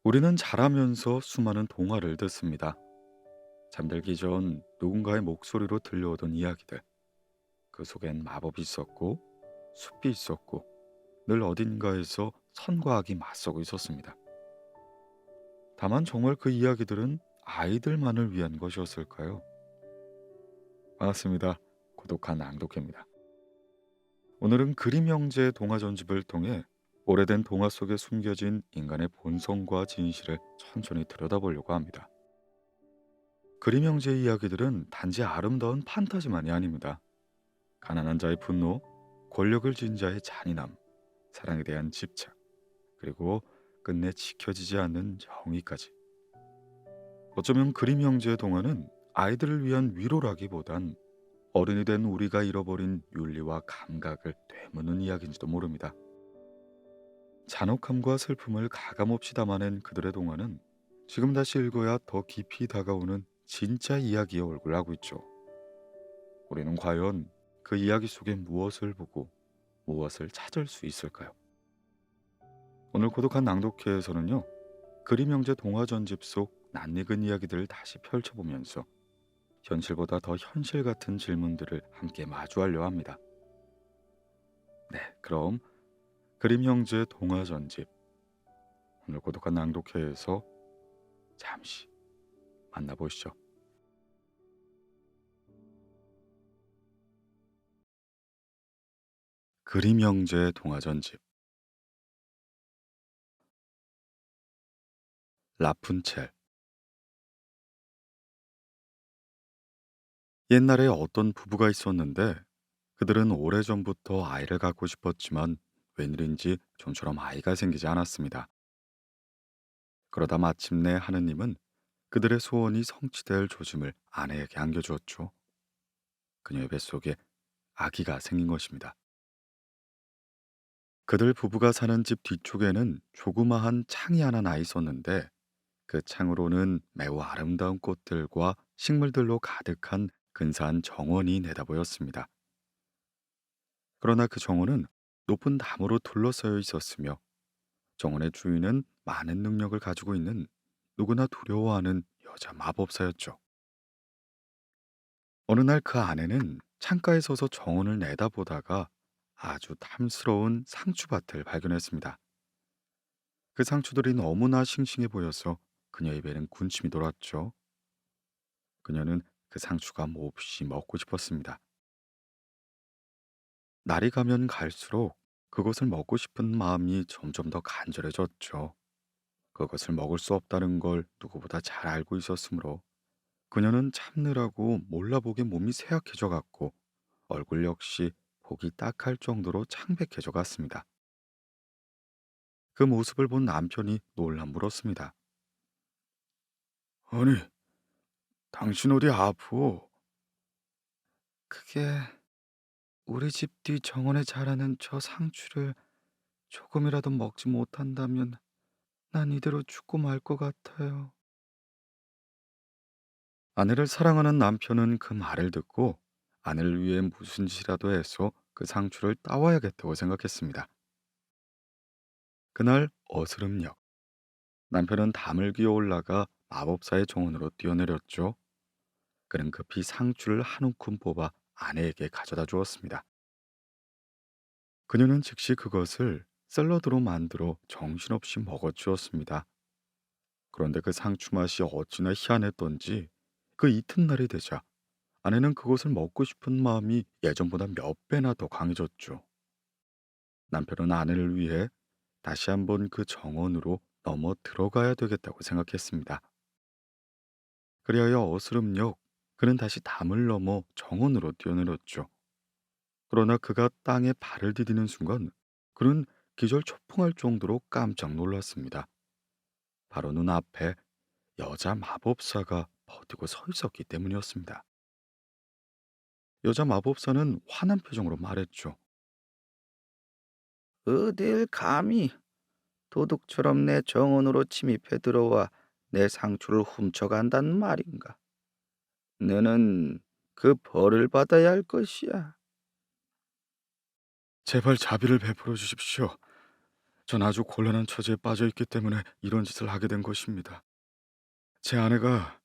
우리는 자라면서 수많은 동화를 듣습니다. 잠들기 전 누군가의 목소리로 들려오던 이야기들. 그 속엔 마법이 있었고, 숲이 있었고, 늘 어딘가에서 선과 악이 맞서고 있었습니다. 다만 정말 그 이야기들은 아이들만을 위한 것이었을까요? 반갑습니다. 고독한 낭독회입니다. 오늘은 그림 형제의 동화 전집을 통해 오래된 동화 속에 숨겨진 인간의 본성과 진실을 천천히 들여다보려고 합니다. 그림 형제의 이야기들은 단지 아름다운 판타지만이 아닙니다. 가난한 자의 분노, 권력을 쥔 자의 잔인함, 사랑에 대한 집착, 그리고 끝내 지켜지지 않는 정의까지. 어쩌면 그림 형제의 동화는 아이들을 위한 위로라기보단 어른이 된 우리가 잃어버린 윤리와 감각을 되묻는 이야기인지도 모릅니다. 잔혹함과 슬픔을 가감없이 담아낸 그들의 동화는 지금 다시 읽어야 더 깊이 다가오는 진짜 이야기의 얼굴을 하고 있죠. 우리는 과연 그 이야기 속에 무엇을 보고 무엇을 찾을 수 있을까요? 오늘 고독한 낭독회에서는요, 그림 형제 동화 전집 속 낯익은 이야기들을 다시 펼쳐보면서 현실보다 더 현실 같은 질문들을 함께 마주하려 합니다. 네, 그럼 그림 형제 동화 전집, 오늘 고독한 낭독회에서 잠시 만나보시죠. 그림 형제 동화 전집, 라푼첼. 옛날에 어떤 부부가 있었는데 그들은 오래전부터 아이를 갖고 싶었지만 웬일인지 좀처럼 아이가 생기지 않았습니다. 그러다 마침내 하느님은 그들의 소원이 성취될 조짐을 아내에게 안겨주었죠. 그녀의 뱃속에 아기가 생긴 것입니다. 그들 부부가 사는 집 뒤쪽에는 조그마한 창이 하나 나 있었는데 그 창으로는 매우 아름다운 꽃들과 식물들로 가득한 근사한 정원이 내다보였습니다. 그러나 그 정원은 높은 나무로 둘러싸여 있었으며 정원의 주인은 많은 능력을 가지고 있는 누구나 두려워하는 여자 마법사였죠. 어느 날 그 아내는 창가에 서서 정원을 내다보다가 아주 탐스러운 상추밭을 발견했습니다. 그 상추들이 너무나 싱싱해 보여서 그녀의 배는 군침이 돌았죠. 그녀는 그 상추가 몹시 먹고 싶었습니다. 날이 가면 갈수록 그것을 먹고 싶은 마음이 점점 더 간절해졌죠. 그것을 먹을 수 없다는 걸 누구보다 잘 알고 있었으므로 그녀는 참느라고 몰라보게 몸이 쇠약해져 갔고 얼굴 역시 보기 딱할 정도로 창백해져 갔습니다. 그 모습을 본 남편이 놀라 물었습니다. 아니, 당신 어디 아프오? 그게 우리 집 뒤 정원에 자라는 저 상추를 조금이라도 먹지 못한다면 난 이대로 죽고 말 것 같아요. 아내를 사랑하는 남편은 그 말을 듣고 아내를 위해 무슨 짓이라도 해서 그 상추를 따와야겠다고 생각했습니다. 그날 어스름녘 남편은 담을 기어 올라가 마법사의 정원으로 뛰어내렸죠. 그는 급히 상추를 한 움큼 뽑아 아내에게 가져다 주었습니다. 그녀는 즉시 그것을 샐러드로 만들어 정신없이 먹어주었습니다. 그런데 그 상추 맛이 어찌나 희한했던지 그 이튿날이 되자 아내는 그것을 먹고 싶은 마음이 예전보다 몇 배나 더 강해졌죠. 남편은 아내를 위해 다시 한번 그 정원으로 넘어 들어가야 되겠다고 생각했습니다. 그리하여 어스름녘 그는 다시 담을 넘어 정원으로 뛰어내렸죠. 그러나 그가 땅에 발을 디디는 순간 그는 기절초풍할 정도로 깜짝 놀랐습니다. 바로 눈앞에 여자 마법사가 버티고 서 있었기 때문이었습니다. 여자 마법사는 화난 표정으로 말했죠. 어딜 감히 도둑처럼 내 정원으로 침입해 들어와 내 상추를 훔쳐간단 말인가? 너는 그 벌을 받아야 할 것이야. 제발 자비를 베풀어 주십시오. 전 아주 곤란한 처지에 빠져 있기 때문에 이런 짓을 하게 된 것입니다. 제 아내가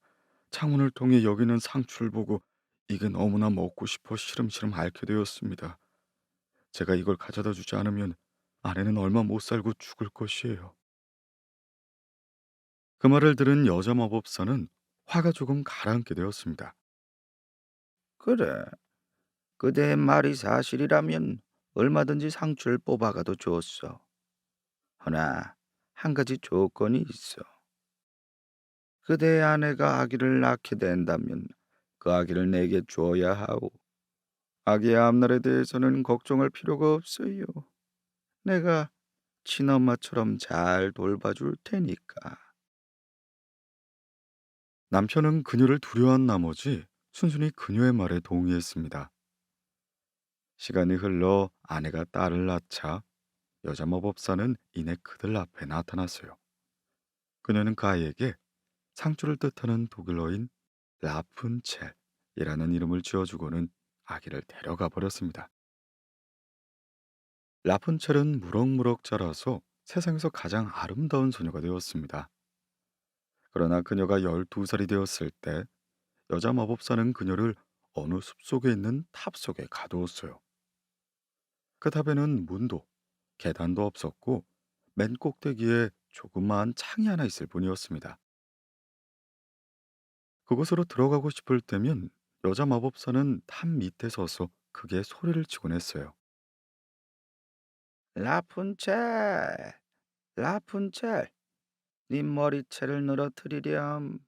창문을 통해 여기 있는 상추를 보고 이게 너무나 먹고 싶어 시름시름 앓게 되었습니다. 제가 이걸 가져다 주지 않으면 아내는 얼마 못 살고 죽을 것이에요. 그 말을 들은 여자 마법사는 화가 조금 가라앉게 되었습니다. 그래, 그대의 말이 사실이라면 얼마든지 상추를 뽑아가도 좋소. 허나 한 가지 조건이 있어. 그대의 아내가 아기를 낳게 된다면 그 아기를 내게 주어야 하오. 아기의 앞날에 대해서는 걱정할 필요가 없어요. 내가 친엄마처럼 잘 돌봐줄 테니까. 남편은 그녀를 두려워한 나머지 순순히 그녀의 말에 동의했습니다. 시간이 흘러 아내가 딸을 낳자 여자 마법사는 이내 그들 앞에 나타났어요. 그녀는 그 아이에게 상주를 뜻하는 독일어인 라푼첼이라는 이름을 지어주고는 아기를 데려가 버렸습니다. 라푼첼은 무럭무럭 자라서 세상에서 가장 아름다운 소녀가 되었습니다. 그러나 그녀가 12살이 되었을 때 여자 마법사는 그녀를 어느 숲속에 있는 탑 속에 가두었어요. 그 탑에는 문도 계단도 없었고 맨 꼭대기에 조그마한 창이 하나 있을 뿐이었습니다. 그곳으로 들어가고 싶을 때면 여자 마법사는 탑 밑에 서서 크게 소리를 치곤 했어요. 라푼첼, 라푼첼, 네 머리채를 늘어뜨리렴.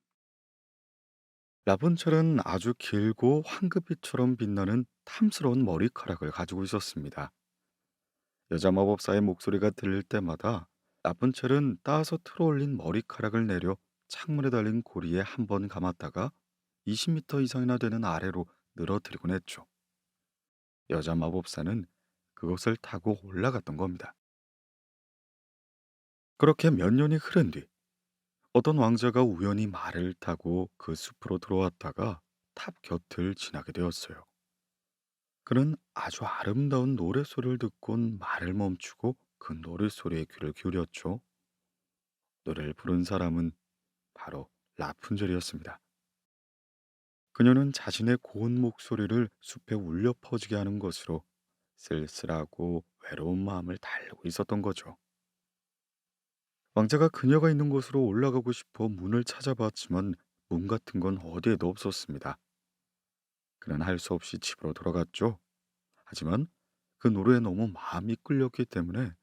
라푼첼은 아주 길고 황금빛처럼 빛나는 탐스러운 머리카락을 가지고 있었습니다. 여자 마법사의 목소리가 들릴 때마다 라푼첼은 따서 틀어올린 머리카락을 내려 창문에 달린 고리에 한 번 감았다가 20m 이상이나 되는 아래로 늘어뜨리곤 했죠. 여자 마법사는 그것을 타고 올라갔던 겁니다. 그렇게 몇 년이 흐른 뒤 어떤 왕자가 우연히 말을 타고 그 숲으로 들어왔다가 탑 곁을 지나게 되었어요. 그는 아주 아름다운 노랫소리를 듣곤 말을 멈추고 그 노랫소리에 귀를 기울였죠. 노래를 부른 사람은 바로 라푼젤이었습니다. 그녀는 자신의 고운 목소리를 숲에 울려 퍼지게 하는 것으로 쓸쓸하고 외로운 마음을 달래고 있었던 거죠. 왕자가 그녀가 있는 곳으로 올라가고 싶어 문을 찾아봤지만 문 같은 건 어디에도 없었습니다. 그는 할 수 없이 집으로 돌아갔죠. 하지만 그 노래에 너무 마음이 끌렸기 때문에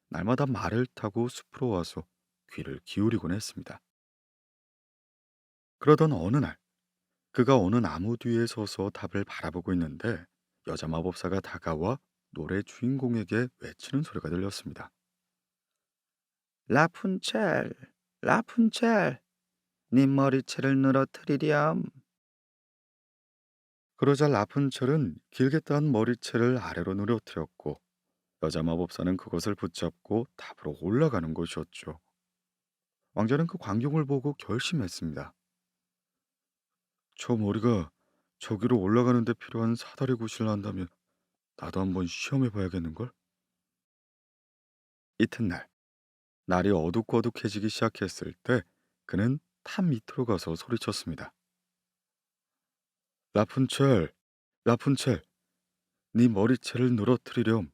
날마다 말을 타고 숲으로 와서 귀를 기울이곤 했습니다. 그러던 어느 날 그가 어느 나무 뒤에 서서 탑을 바라보고 있는데 여자 마법사가 다가와 노래 주인공에게 외치는 소리가 들렸습니다. 라푼첼, 라푼첼, 네 머리채를 늘어뜨리렴. 그러자 라푼첼은 길게 딴 머리채를 아래로 누려뜨렸고 여자 마법사는 그것을 붙잡고 탑으로 올라가는 것이었죠. 왕자는 그 광경을 보고 결심했습니다. 저 머리가 저기로 올라가는 데 필요한 사다리 굿을 한다면 나도 한번 시험해 봐야겠는걸? 이튿날 날이 어둑어둑해지기 시작했을 때 그는 탑 밑으로 가서 소리쳤습니다. 라푼첼, 라푼첼, 네 머리채를 늘어뜨리렴.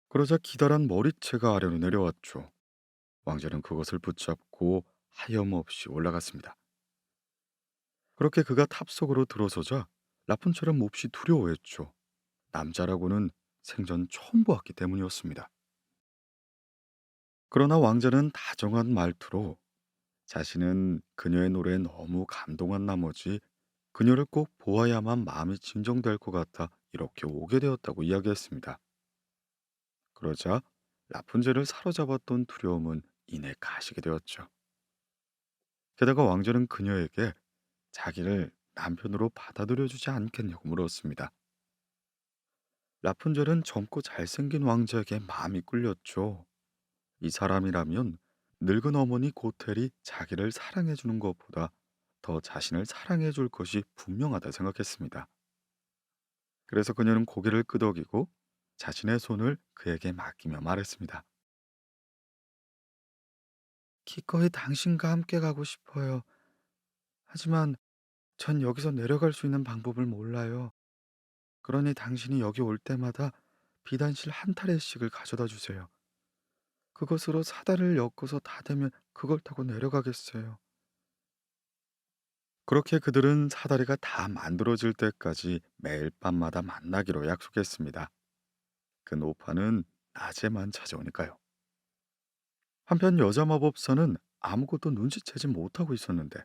그러자 기다란 머리채가 아래로 내려왔죠. 왕자는 그것을 붙잡고 하염없이 올라갔습니다. 그렇게 그가 탑 속으로 들어서자 라푼첼은 몹시 두려워했죠. 남자라고는 생전 처음 보았기 때문이었습니다. 그러나 왕자는 다정한 말투로 자신은 그녀의 노래에 너무 감동한 나머지 그녀를 꼭 보아야만 마음이 진정될 것 같아 이렇게 오게 되었다고 이야기했습니다. 그러자 라푼젤을 사로잡았던 두려움은 이내 가시게 되었죠. 게다가 왕자는 그녀에게 자기를 남편으로 받아들여주지 않겠냐고 물었습니다. 라푼젤은 젊고 잘생긴 왕자에게 마음이 끌렸죠. 이 사람이라면 늙은 어머니 고텔이 자기를 사랑해주는 것보다 더 자신을 사랑해줄 것이 분명하다 생각했습니다. 그래서 그녀는 고개를 끄덕이고 자신의 손을 그에게 맡기며 말했습니다. 기꺼이 당신과 함께 가고 싶어요. 하지만 전 여기서 내려갈 수 있는 방법을 몰라요. 그러니 당신이 여기 올 때마다 비단실 한 타래씩을 가져다 주세요. 그것으로 사다리를 엮어서 다 되면 그걸 타고 내려가겠어요. 그렇게 그들은 사다리가 다 만들어질 때까지 매일 밤마다 만나기로 약속했습니다. 그 노파는 낮에만 찾아오니까요. 한편 여자 마법사는 아무것도 눈치채지 못하고 있었는데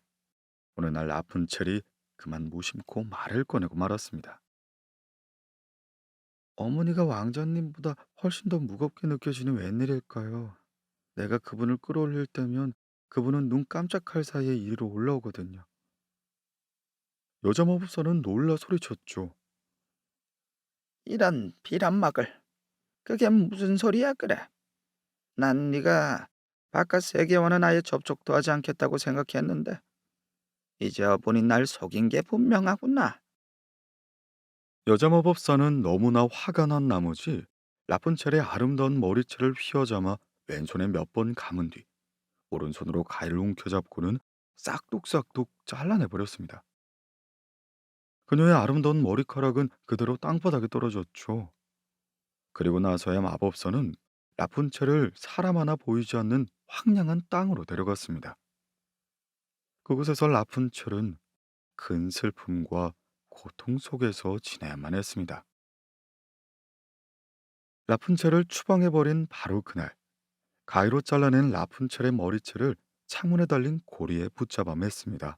어느 날 라푼첼이 그만 무심코 말을 꺼내고 말았습니다. 어머니가 왕자님보다 훨씬 더 무겁게 느껴지는 웬일일까요? 내가 그분을 끌어올릴 때면 그분은 눈 깜짝할 사이에 이리로 올라오거든요. 여자 마법사는 놀라 소리쳤죠. 이런 비란막을. 그게 무슨 소리야 그래? 난 네가 바깥 세계와는 아예 접촉도 하지 않겠다고 생각했는데 이제 보니 날 속인 게 분명하구나. 여자 마법사는 너무나 화가 난 나머지 라푼첼의 아름다운 머리채를 휘어잡아 왼손에 몇 번 감은 뒤 오른손으로 가위를 움켜잡고는 싹둑싹둑 잘라내 버렸습니다. 그녀의 아름다운 머리카락은 그대로 땅바닥에 떨어졌죠. 그리고 나서야 마법사는 라푼첼을 사람 하나 보이지 않는 황량한 땅으로 데려갔습니다. 그곳에서 라푼첼은 큰 슬픔과 고통 속에서 지내야만 했습니다. 라푼첼을 추방해버린 바로 그날, 가위로 잘라낸 라푼첼의 머리채를 창문에 달린 고리에 붙잡아 맸습니다.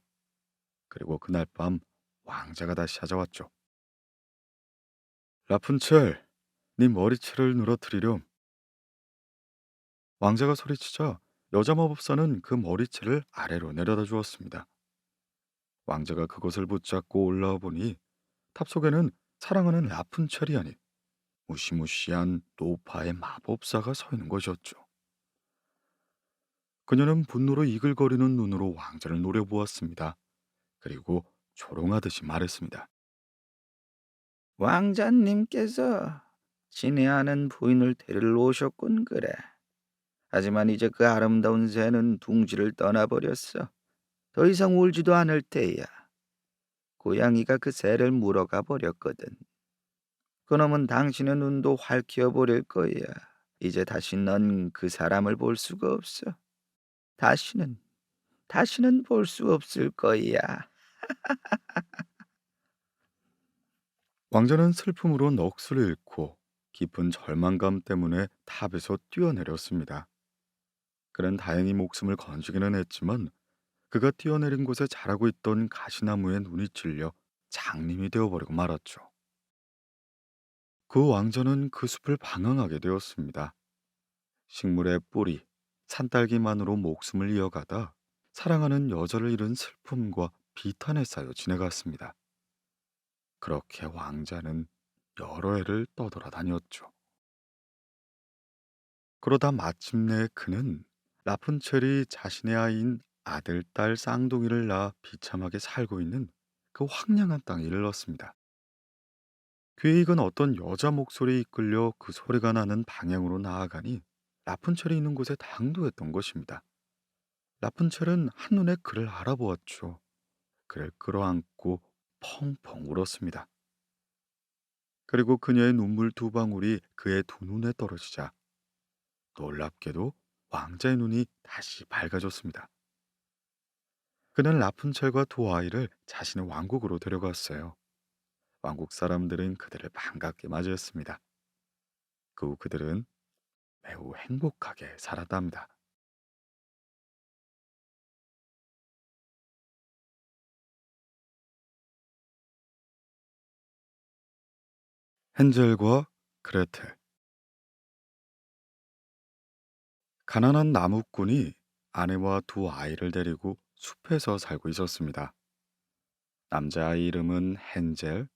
그리고 그날 밤 왕자가 다시 찾아왔죠. 라푼첼, 네 머리채를 늘어뜨리렴. 왕자가 소리치자 여자 마법사는 그 머리채를 아래로 내려다 주었습니다. 왕자가 그것을 붙잡고 올라와 보니 탑 속에는 사랑하는 라푼첼이 아닌 무시무시한 노파의 마법사가 서 있는 것이었죠. 그녀는 분노로 이글거리는 눈으로 왕자를 노려보았습니다. 그리고 조롱하듯이 말했습니다. 왕자님께서 친애하는 부인을 데리러 오셨군 그래. 하지만 이제 그 아름다운 새는 둥지를 떠나버렸어. 더 이상 울지도 않을 테야. 고양이가 그 새를 물어가 버렸거든. 그놈은 당신의 눈도 활키워 버릴 거야. 이제 다시 넌 그 사람을 볼 수가 없어. 다시는 다시는 볼 수 없을 거야. 왕자는 슬픔으로 넋을 잃고 깊은 절망감 때문에 탑에서 뛰어내렸습니다. 그는 다행히 목숨을 건지기는 했지만 그가 뛰어내린 곳에 자라고 있던 가시나무에 눈이 찔려 장님이 되어버리고 말았죠. 그 왕자는 그 숲을 방황하게 되었습니다. 식물의 뿌리, 산딸기만으로 목숨을 이어가다 사랑하는 여자를 잃은 슬픔과 비탄에 쌓여 지내갔습니다. 그렇게 왕자는 여러 해를 떠돌아다녔죠. 그러다 마침내 그는 라푼첼이 자신의 아이인 아들, 딸 쌍둥이를 낳아 비참하게 살고 있는 그 황량한 땅에 이르렀습니다. 귀에 익은 어떤 여자 목소리에 이끌려 그 소리가 나는 방향으로 나아가니 라푼첼이 있는 곳에 당도했던 것입니다. 라푼첼은 한눈에 그를 알아보았죠. 그를 끌어안고 펑펑 울었습니다. 그리고 그녀의 눈물 두 방울이 그의 두 눈에 떨어지자 놀랍게도 왕자의 눈이 다시 밝아졌습니다. 그는 라푼첼과 두 아이를 자신의 왕국으로 데려갔어요. 왕국 사람들은 그들을 반갑게 맞이했습니다. 그 후 그들은 매우 행복하게 살았답니다. 헨젤과 그레텔. 가난한 나무꾼이 아내와 두 아이를 데리고 숲에서 살고 있었습니다. 남자아이 이름은 헨젤,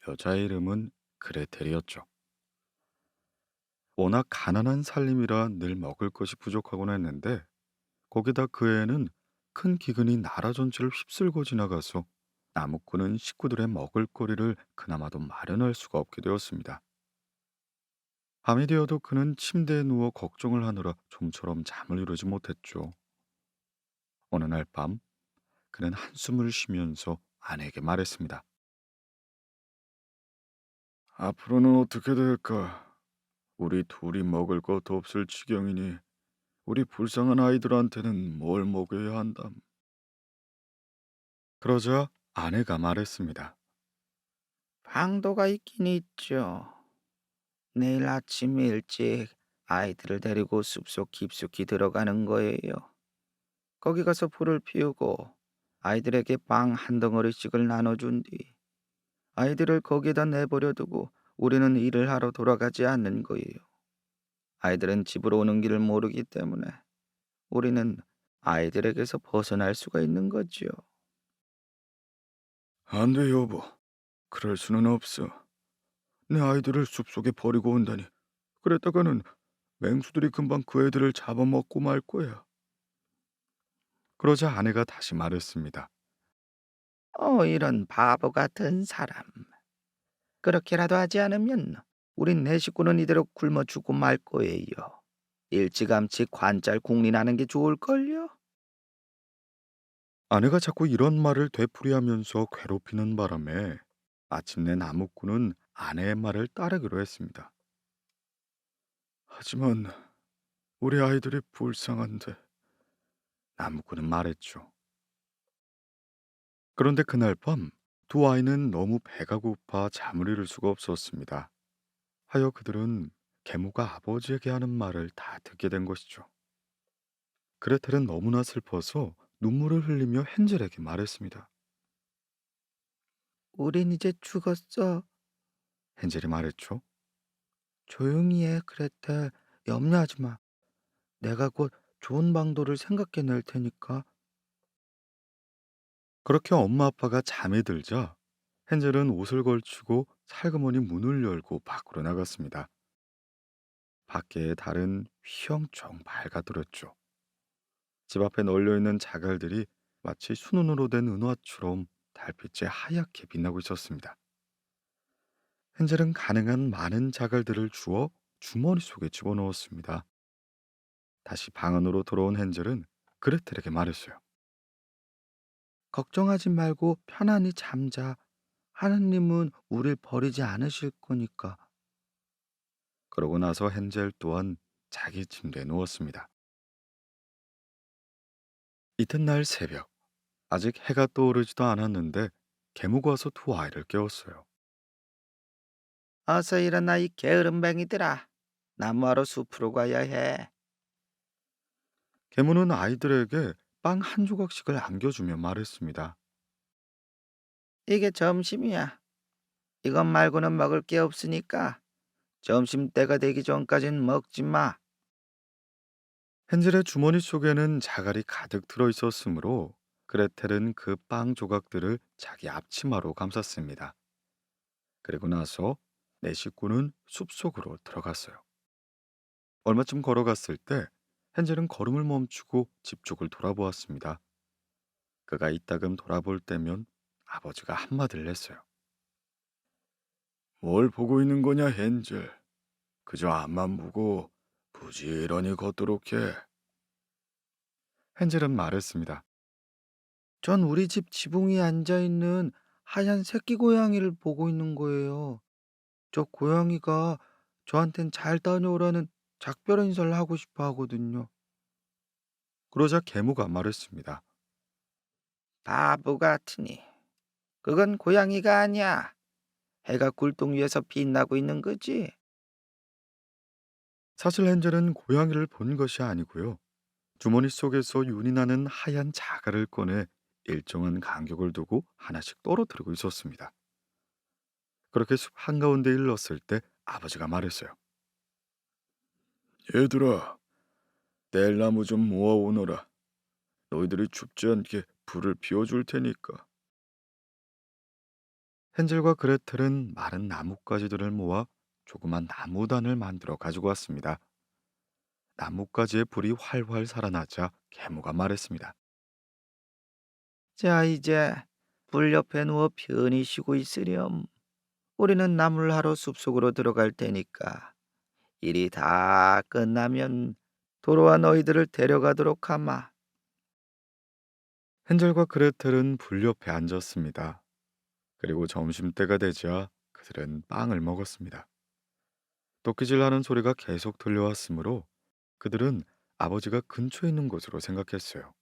여자의 이름은 그레텔이었죠. 워낙 가난한 살림이라 늘 먹을 것이 부족하곤 했는데 거기다 그 애는 큰 기근이 나라 전체를 휩쓸고 지나가서 나무꾼은 식구들의 먹을거리를 그나마도 마련할 수가 없게 되었습니다. 밤이 되어도 그는 침대에 누워 걱정을 하느라 좀처럼 잠을 이루지 못했죠. 어느 날 밤 그는 한숨을 쉬면서 아내에게 말했습니다. 앞으로는 어떻게 될까? 우리 둘이 먹을 것도 없을 지경이니 우리 불쌍한 아이들한테는 뭘 먹여야 한담. 그러자 아내가 말했습니다. 방도가 있긴 있죠. 내일 아침 일찍 아이들을 데리고 숲속 깊숙이 들어가는 거예요. 거기 가서 불을 피우고 아이들에게 빵 한 덩어리씩을 나눠준 뒤 아이들을 거기에다 내버려 두고 우리는 일을 하러 돌아가지 않는 거예요. 아이들은 집으로 오는 길을 모르기 때문에 우리는 아이들에게서 벗어날 수가 있는 거지요. 안 돼, 여보. 그럴 수는 없어. 내 아이들을 숲속에 버리고 온다니. 그랬다가는 맹수들이 금방 그 애들을 잡아먹고 말 거야. 그러자 아내가 다시 말했습니다. 이런 바보 같은 사람. 그렇게라도 하지 않으면 우린 내 식구는 이대로 굶어 죽고 말 거예요. 일찌감치 관찰 국린하는 게 좋을걸요? 아내가 자꾸 이런 말을 되풀이하면서 괴롭히는 바람에 마침내 나무꾼은 아내의 말을 따르기로 했습니다. 하지만 우리 아이들이 불쌍한데, 나무꾼은 말했죠. 그런데 그날 밤 두 아이는 너무 배가 고파 잠을 이룰 수가 없었습니다. 하여 그들은 계모가 아버지에게 하는 말을 다 듣게 된 것이죠. 그레텔은 너무나 슬퍼서 눈물을 흘리며 헨젤에게 말했습니다. 우린 이제 죽었어. 헨젤이 말했죠. 조용히 해, 그레텔. 염려하지 마. 내가 곧 좋은 방도를 생각해낼 테니까. 그렇게 엄마 아빠가 잠에 들자 헨젤은 옷을 걸치고 살그머니 문을 열고 밖으로 나갔습니다. 밖의 달은 휘영청 밝아들었죠. 집 앞에 널려있는 자갈들이 마치 순운으로 된 은화처럼 달빛에 하얗게 빛나고 있었습니다. 헨젤은 가능한 많은 자갈들을 주워 주머니 속에 집어넣었습니다. 다시 방 안으로 돌아온 헨젤은 그레텔에게 말했어요. 걱정하지 말고 편안히 잠자. 하느님은 우릴 버리지 않으실 거니까. 그러고 나서 헨젤 또한 자기 침대에 누웠습니다. 이튿날 새벽, 아직 해가 떠오르지도 않았는데 계모가 와서 두 아이를 깨웠어요. 어서 일어나, 이 게으름뱅이들아. 나무하러 숲으로 가야 해. 계모는 아이들에게 빵 한 조각씩을 안겨주며 말했습니다. 이게 점심이야. 이것 말고는 먹을 게 없으니까 점심 때가 되기 전까진 먹지 마. 헨젤의 주머니 속에는 자갈이 가득 들어 있었으므로 그레텔은 그 빵 조각들을 자기 앞치마로 감쌌습니다. 그리고 나서 네 식구는 숲속으로 들어갔어요. 얼마쯤 걸어갔을 때 헨젤은 걸음을 멈추고 집 쪽을 돌아보았습니다. 그가 이따금 돌아볼 때면 아버지가 한마디를 했어요. 뭘 보고 있는 거냐, 헨젤? 그저 앞만 보고 부지런히 걷도록 해. 헨젤은 말했습니다. 전 우리 집 지붕 위에 앉아 있는 하얀 새끼 고양이를 보고 있는 거예요. 저 고양이가 저한텐 잘 다녀오라는 작별 인사를 하고 싶어 하거든요. 그러자 계모가 말했습니다. 바보 같으니. 그건 고양이가 아니야. 해가 굴동 위에서 빛나고 있는 거지. 사실 헨젤은 고양이를 본 것이 아니고요. 주머니 속에서 윤이 나는 하얀 자갈을 꺼내 일정한 간격을 두고 하나씩 떨어뜨리고 있었습니다. 그렇게 숲 한가운데 일렀을 때 아버지가 말했어요. 얘들아, 뗄나무 좀 모아오너라. 너희들이 춥지 않게 불을 피워줄 테니까. 헨젤과 그레텔은 마른 나뭇가지들을 모아 조그만 나무단을 만들어 가지고 왔습니다. 나뭇가지에 불이 활활 살아나자 계모가 말했습니다. 자, 이제 불 옆에 누워 편히 쉬고 있으렴. 우리는 나물 하러 숲속으로 들어갈 테니까 일이 다 끝나면 돌아와 너희들을 데려가도록 하마. 헨젤과 그레텔은 불 옆에 앉았습니다. 그리고 점심때가 되자 그들은 빵을 먹었습니다. 도끼질하는 소리가 계속 들려왔으므로 그들은 아버지가 근처에 있는 것으로 생각했어요.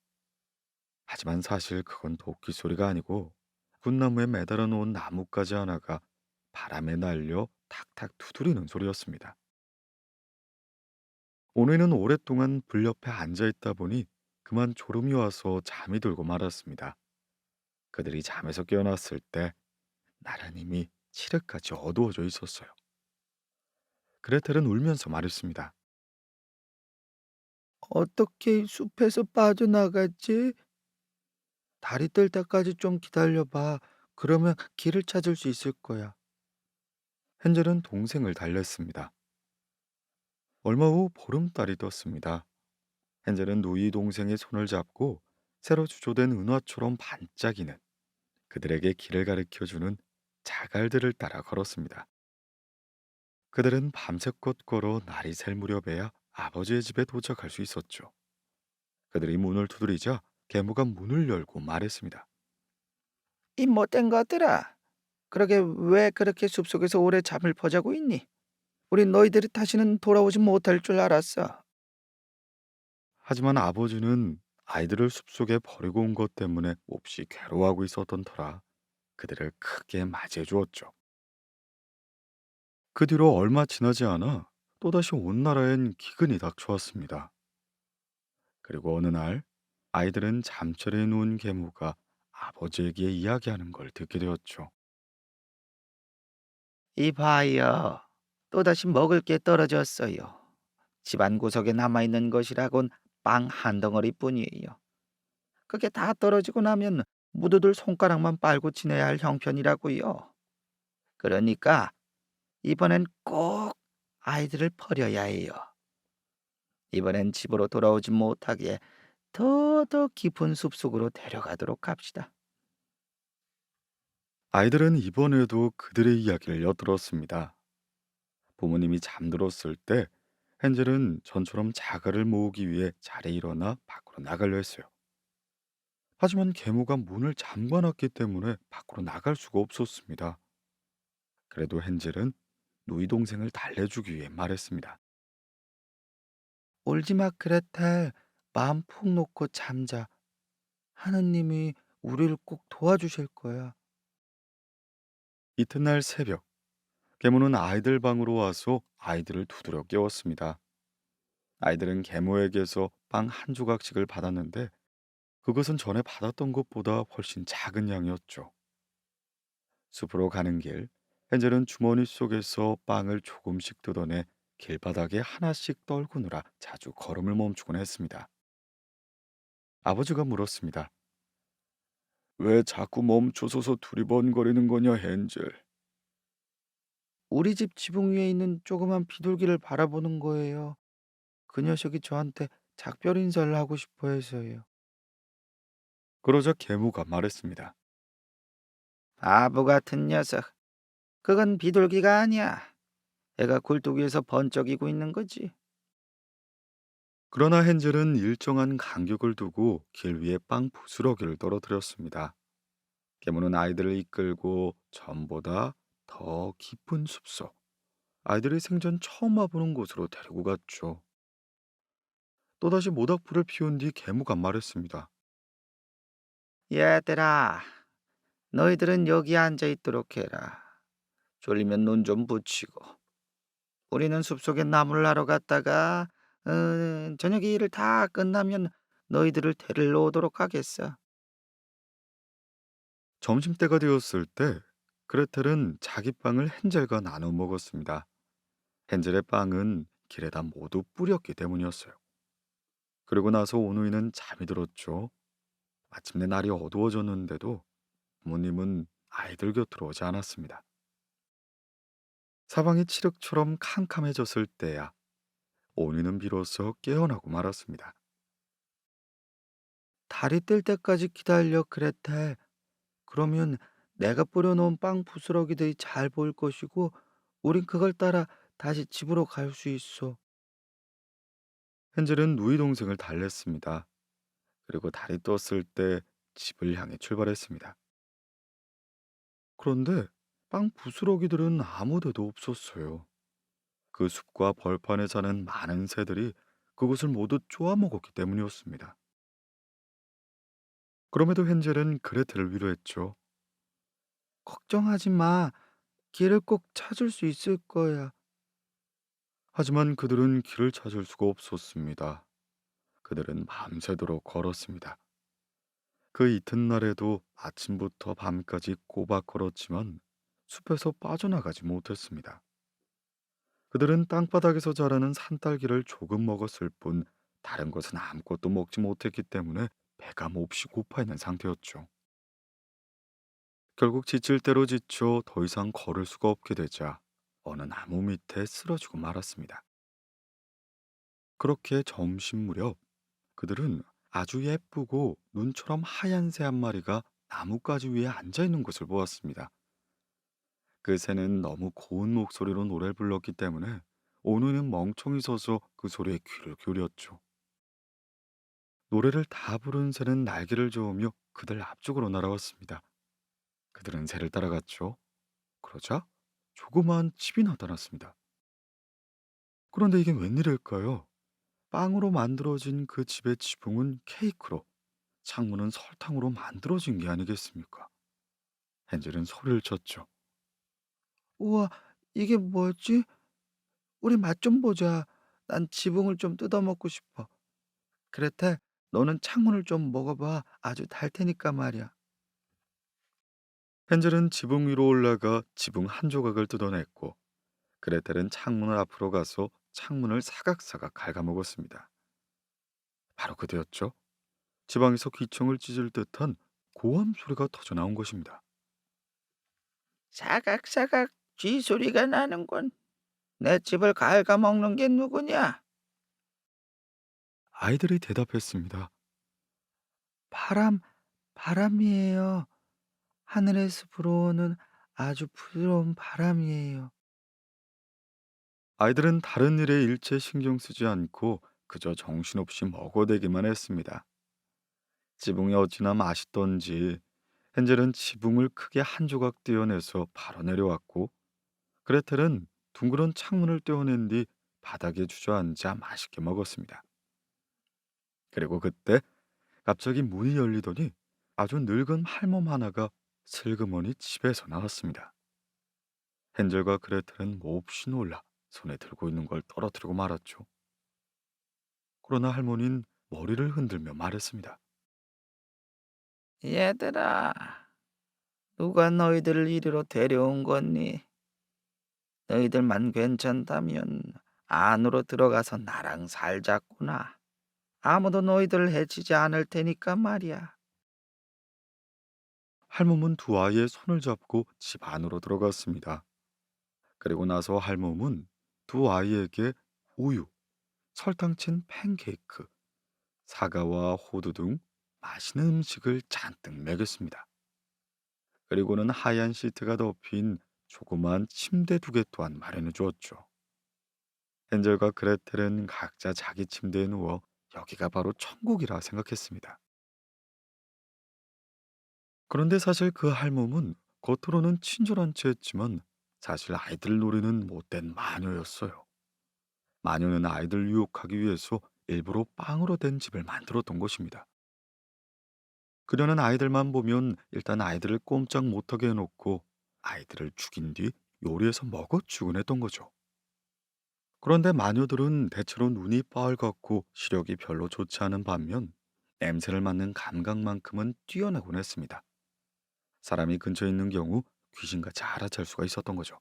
하지만 사실 그건 도끼 소리가 아니고 군나무에 매달아 놓은 나뭇가지 하나가 바람에 날려 탁탁 두드리는 소리였습니다. 오늘은 오랫동안 불 옆에 앉아 있다 보니 그만 졸음이 와서 잠이 들고 말았습니다. 그들이 잠에서 깨어났을 때 날은 이미 칠흑같이 어두워져 있었어요. 그레텔은 울면서 말했습니다. 어떻게 이 숲에서 빠져나가지? 달이 뜰 때까지 좀 기다려봐. 그러면 길을 찾을 수 있을 거야. 헨젤은 동생을 달랬습니다. 얼마 후 보름달이 떴습니다. 헨젤은 누이 동생의 손을 잡고 새로 주조된 은화처럼 반짝이는 그들에게 길을 가르쳐주는 자갈들을 따라 걸었습니다. 그들은 밤새껏 걸어 날이 샐 무렵에야 아버지의 집에 도착할 수 있었죠. 그들이 문을 두드리자 계모가 문을 열고 말했습니다. 이 못된 것들아. 그러게 왜 그렇게 숲속에서 오래 잠을 퍼자고 있니? 우린 너희들이 다시는 돌아오지 못할 줄 알았어. 하지만 아버지는 아이들을 숲속에 버리고 온 것 때문에 몹시 괴로워하고 있었던 터라 그들을 크게 맞이해 주었죠. 그 뒤로 얼마 지나지 않아 또다시 온 나라엔 기근이 닥쳐왔습니다. 그리고 어느 날 아이들은 잠자리에 누운 계모가 아버지에게 이야기하는 걸 듣게 되었죠. 이봐요. 또다시 먹을 게 떨어졌어요. 집안 구석에 남아있는 것이라곤 빵 한 덩어리뿐이에요. 그게 다 떨어지고 나면 모두들 손가락만 빨고 지내야 할 형편이라고요. 그러니까 이번엔 꼭 아이들을 버려야 해요. 이번엔 집으로 돌아오지 못하게 더 깊은 숲속으로 데려가도록 합시다. 아이들은 이번에도 그들의 이야기를 엿들었습니다. 부모님이 잠들었을 때 헨젤은 전처럼 자갈을 모으기 위해 자리에 일어나 밖으로 나가려 했어요. 하지만 계모가 문을 잠궈놨기 때문에 밖으로 나갈 수가 없었습니다. 그래도 헨젤은 누이 동생을 달래주기 위해 말했습니다. 울지 마, 그레텔. 마음 푹 놓고 잠자. 하느님이 우리를 꼭 도와주실 거야. 이튿날 새벽, 계모는 아이들 방으로 와서 아이들을 두드려 깨웠습니다. 아이들은 계모에게서 빵 한 조각씩을 받았는데 그것은 전에 받았던 것보다 훨씬 작은 양이었죠. 숲으로 가는 길, 헨젤은 주머니 속에서 빵을 조금씩 뜯어내 길바닥에 하나씩 떨구느라 자주 걸음을 멈추곤 했습니다. 아버지가 물었습니다. 왜 자꾸 멈춰서서 두리번거리는 거냐, 헨젤? 우리 집 지붕 위에 있는 조그만 비둘기를 바라보는 거예요. 그 녀석이 저한테 작별 인사를 하고 싶어 해서요. 그러자 계모가 말했습니다. 바보 같은 녀석. 그건 비둘기가 아니야. 애가 굴뚝 위에서 번쩍이고 있는 거지. 그러나 헨젤은 일정한 간격을 두고 길 위에 빵 부스러기를 떨어뜨렸습니다. 계모는 아이들을 이끌고 전보다 더 깊은 숲속, 아이들이 생전 처음 와보는 곳으로 데리고 갔죠. 또다시 모닥불을 피운 뒤 계모가 말했습니다. 얘들아, 너희들은 여기 앉아 있도록 해라. 졸리면 눈 좀 붙이고. 우리는 숲속에 나무를 하러 갔다가 저녁에 일을 다 끝나면 너희들을 데리러 오도록 하겠어. 점심때가 되었을 때 그레텔은 자기 빵을 헨젤과 나눠 먹었습니다. 헨젤의 빵은 길에다 모두 뿌렸기 때문이었어요. 그리고 나서 오누이는 잠이 들었죠. 마침내 날이 어두워졌는데도 부모님은 아이들 곁으로 오지 않았습니다. 사방이 칠흑처럼 캄캄해졌을 때야 오누이는 비로소 깨어나고 말았습니다. 달이 뜰 때까지 기다려, 그레텔. 그러면 내가 뿌려놓은 빵 부스러기들이 잘 보일 것이고 우린 그걸 따라 다시 집으로 갈 수 있어. 헨젤은 누이 동생을 달랬습니다. 그리고 달이 떴을 때 집을 향해 출발했습니다. 그런데 빵 부스러기들은 아무 데도 없었어요. 그 숲과 벌판에 사는 많은 새들이 그것을 모두 쪼아먹었기 때문이었습니다. 그럼에도 헨젤은 그레텔을 위로했죠. 걱정하지 마. 길을 꼭 찾을 수 있을 거야. 하지만 그들은 길을 찾을 수가 없었습니다. 그들은 밤새도록 걸었습니다. 그 이튿날에도 아침부터 밤까지 꼬박 걸었지만 숲에서 빠져나가지 못했습니다. 그들은 땅바닥에서 자라는 산딸기를 조금 먹었을 뿐 다른 것은 아무것도 먹지 못했기 때문에 배가 몹시 고파 있는 상태였죠. 결국 지칠 대로 지쳐 더 이상 걸을 수가 없게 되자 어느 나무 밑에 쓰러지고 말았습니다. 그렇게 점심 무렵 그들은 아주 예쁘고 눈처럼 하얀 새 한 마리가 나뭇가지 위에 앉아 있는 것을 보았습니다. 그 새는 너무 고운 목소리로 노래를 불렀기 때문에 오누이는 멍청이 서서 그 소리에 귀를 기울였죠. 노래를 다 부른 새는 날개를 저으며 그들 앞쪽으로 날아왔습니다. 그들은 새를 따라갔죠. 그러자 조그마한 집이 나타났습니다. 그런데 이게 웬일일까요? 빵으로 만들어진 그 집의 지붕은 케이크로, 창문은 설탕으로 만들어진 게 아니겠습니까? 헨젤은 소리를 쳤죠. 우와, 이게 뭐지? 우리 맛 좀 보자. 난 지붕을 좀 뜯어먹고 싶어. 그레텔, 너는 창문을 좀 먹어봐. 아주 달 테니까 말이야. 헨젤은 지붕 위로 올라가 지붕 한 조각을 뜯어냈고 그레텔은 창문을 앞으로 가서 창문을 사각사각 갉아먹었습니다. 바로 그때였죠. 지방에서 귀청을 찢을 듯한 고함 소리가 터져 나온 것입니다. 사각사각 쥐소리가 나는군. 내 집을 갉아먹는 게 누구냐? 아이들이 대답했습니다. 바람, 바람이에요. 하늘에서 불어오는 아주 부드러운 바람이에요. 아이들은 다른 일에 일체 신경 쓰지 않고 그저 정신없이 먹어대기만 했습니다. 지붕이 어찌나 맛있던지 헨젤은 지붕을 크게 한 조각 떼어내서 바로 내려왔고 그레텔은 둥그런 창문을 떼어낸 뒤 바닥에 주저앉아 맛있게 먹었습니다. 그리고 그때 갑자기 문이 열리더니 아주 늙은 할멈 하나가 슬그머니 집에서 나왔습니다. 헨젤과 그레텔은 몹시 놀라 손에 들고 있는 걸 떨어뜨리고 말았죠. 그러나 할머니는 머리를 흔들며 말했습니다. 얘들아, 누가 너희들을 이리로 데려온 거니? 너희들만 괜찮다면 안으로 들어가서 나랑 살자꾸나. 아무도 너희들을 해치지 않을 테니까 말이야. 할멈은 두 아이의 손을 잡고 집 안으로 들어갔습니다. 그리고 나서 할멈은 두 아이에게 우유, 설탕 친 팬케이크, 사과와 호두 등 맛있는 음식을 잔뜩 먹였습니다. 그리고는 하얀 시트가 덮인 조그만 침대 두 개 또한 마련해 주었죠. 헨젤과 그레텔은 각자 자기 침대에 누워 여기가 바로 천국이라 생각했습니다. 그런데 사실 그 할멈은 겉으로는 친절한 체했지만 사실 아이들 노리는 못된 마녀였어요. 마녀는 아이들 유혹하기 위해서 일부러 빵으로 된 집을 만들었던 것입니다. 그녀는 아이들만 보면 일단 아이들을 꼼짝 못하게 해놓고 아이들을 죽인 뒤 요리해서 먹어 주곤 했던 거죠. 그런데 마녀들은 대체로 눈이 빨갛고 시력이 별로 좋지 않은 반면 냄새를 맡는 감각만큼은 뛰어나곤 했습니다. 사람이 근처에 있는 경우 귀신같이 알아챌 수가 있었던 거죠.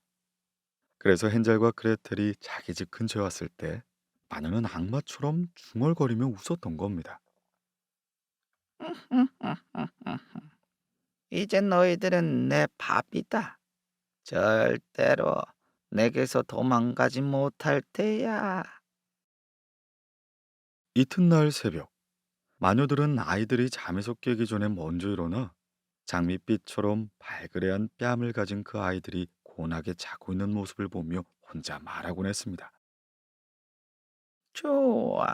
그래서 헨젤과 그레텔이 자기 집 근처에 왔을 때 마녀는 악마처럼 중얼거리며 웃었던 겁니다. 이제 너희들은 내 밥이다. 절대로 내게서 도망가지 못할 테야. 이튿날 새벽 마녀들은 아이들이 잠에서 깨기 전에 먼저 일어나 장밋빛처럼 발그레한 뺨을 가진 그 아이들이 곤하게 자고 있는 모습을 보며 혼자 말하곤 했습니다. 좋아.